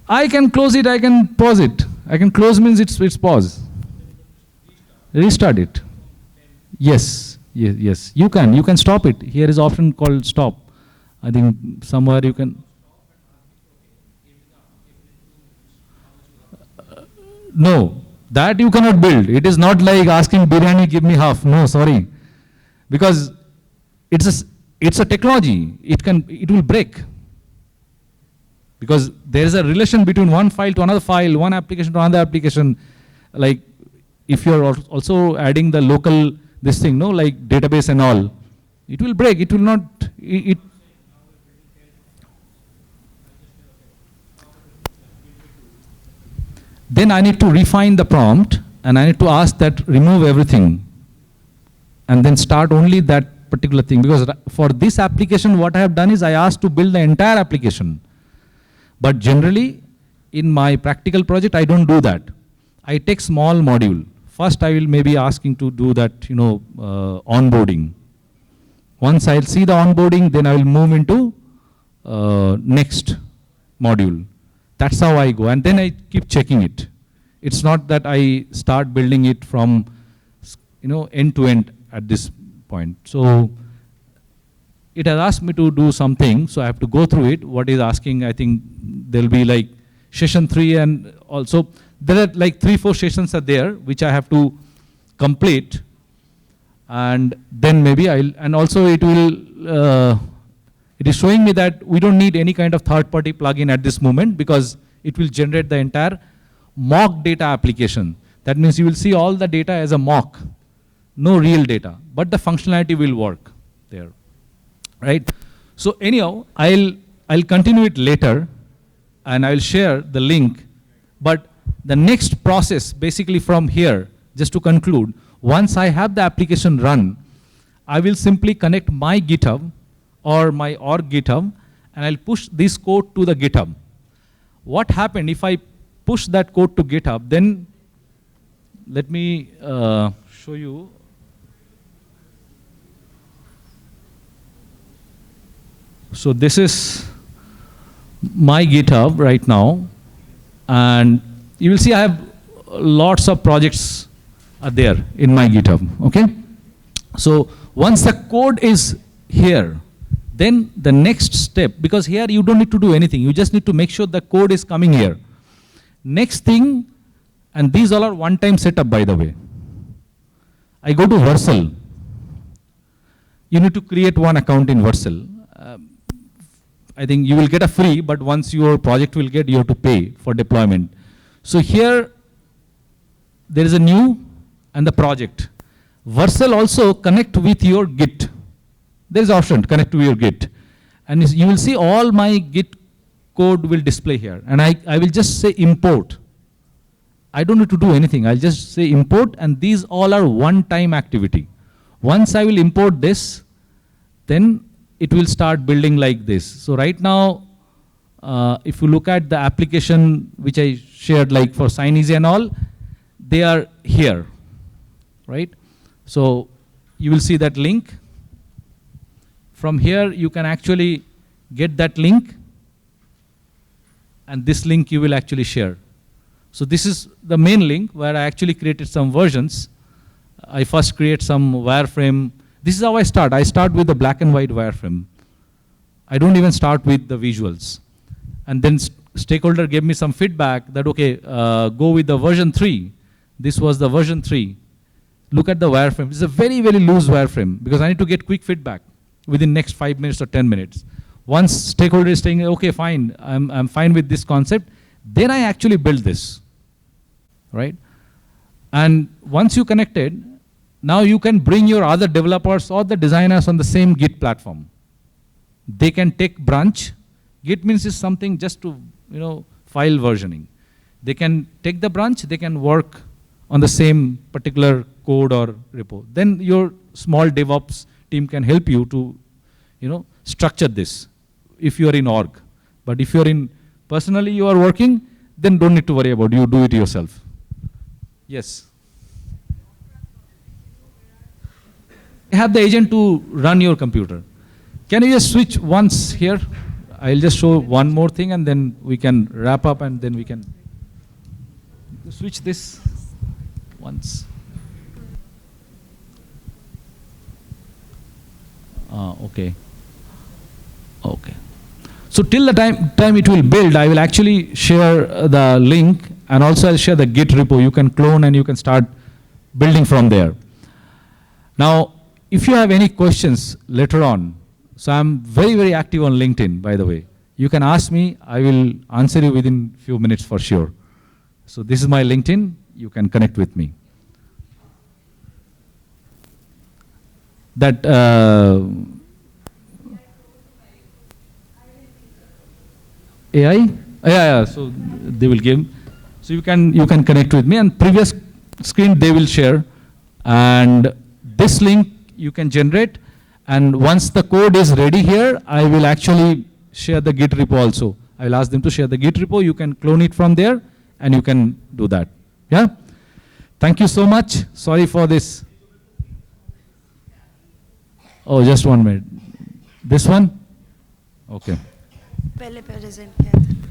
I can close it, I can pause it. I can close means it's pause. Restart it. Yes, yes. You can stop it. Here is option called stop. I think somewhere you can. No, that you cannot build. It is not like asking biryani, give me half. No, sorry. Because it's a technology. It will break. Because there is a relation between one file to another file, one application to another application. Like if you're also adding the local this thing, no, like database and all, it will break. It will not. Then I need to refine the prompt and I need to ask that remove everything and then start only that particular thing. Because for this application, what I have done is I asked to build the entire application. But generally, in my practical project, I don't do that. I take small module. First, I will maybe asking to do that, onboarding. Once I'll see the onboarding, then I will move into next module. That's how I go. And then I keep checking it. It's not that I start building it from, end to end at this point. So it has asked me to do something, so I have to go through it. What is asking, I think there'll be like session 3 and also there are like 3-4 sessions are there which I have to complete, and then maybe and also it will, it is showing me that we don't need any kind of third-party plugin at this moment because it will generate the entire mock data application. That means you will see all the data as a mock, no real data, but the functionality will work there, right? So anyhow, I'll continue it later, and I'll share the link. But the next process, basically from here, just to conclude, once I have the application run, I will simply connect my GitHub or my org GitHub, and I'll push this code to the GitHub. What happened if I push that code to GitHub? Then let me show you. So this is my GitHub right now, and you will see I have lots of projects are there in my GitHub, okay? So once the code is here, then the next step, because here you don't need to do anything, you just need to make sure the code is coming here. Next thing, and these all are one-time setup by the way. I go to Vercel. You need to create one account in Vercel. I think you will get a free, but once your project will get, you have to pay for deployment. So here, there is a new and the project. Vercel also connect with your Git. There is option to connect to your Git. And you will see all my Git code will display here. And I will just say import. I don't need to do anything. I'll just say import, and these all are one-time activity. Once I will import this, then it will start building like this. So right now, if you look at the application which I shared like for Sign Easy and all, they are here, right? So you will see that link. From here, you can actually get that link, and this link you will actually share. So this is the main link where I actually created some versions. I first create some wireframe. This is how I start. I start with the black and white wireframe. I don't even start with the visuals. And then stakeholder gave me some feedback that, okay, go with the version 3. This was the version 3. Look at the wireframe. It's a very, very loose wireframe because I need to get quick feedback within next 5 minutes or 10 minutes. Once stakeholder is saying, okay, fine, I'm fine with this concept, then I actually build this. right? And once you connected, now you can bring your other developers or the designers on the same Git platform. They can take branch. Git means is something just to, file versioning. They can take the branch, they can work on the same particular code or repo. Then your small DevOps team can help you to, structure this if you are in org. But if you are in, personally you are working, then don't need to worry about it, you do it yourself. Yes. Have the agent to run your computer. Can you just switch once here? I'll just show one more thing and then we can wrap up and then we can switch this once. Okay. Okay. So till the time it will build, I will actually share the link and also I'll share the Git repo. You can clone and you can start building from there. Now, if you have any questions later on, so I'm very, very active on LinkedIn, by the way. You can ask me, I will answer you within few minutes for sure. So this is my LinkedIn, you can connect with me. That, AI? Yeah, so they will give. So you can connect with me and previous screen they will share. And this link you can generate. And once the code is ready here, I will actually share the Git repo also. I will ask them to share the Git repo. You can clone it from there and you can do that. Yeah? Thank you so much. Sorry for this. Oh, just 1 minute. This one? Okay. पहले present किया था.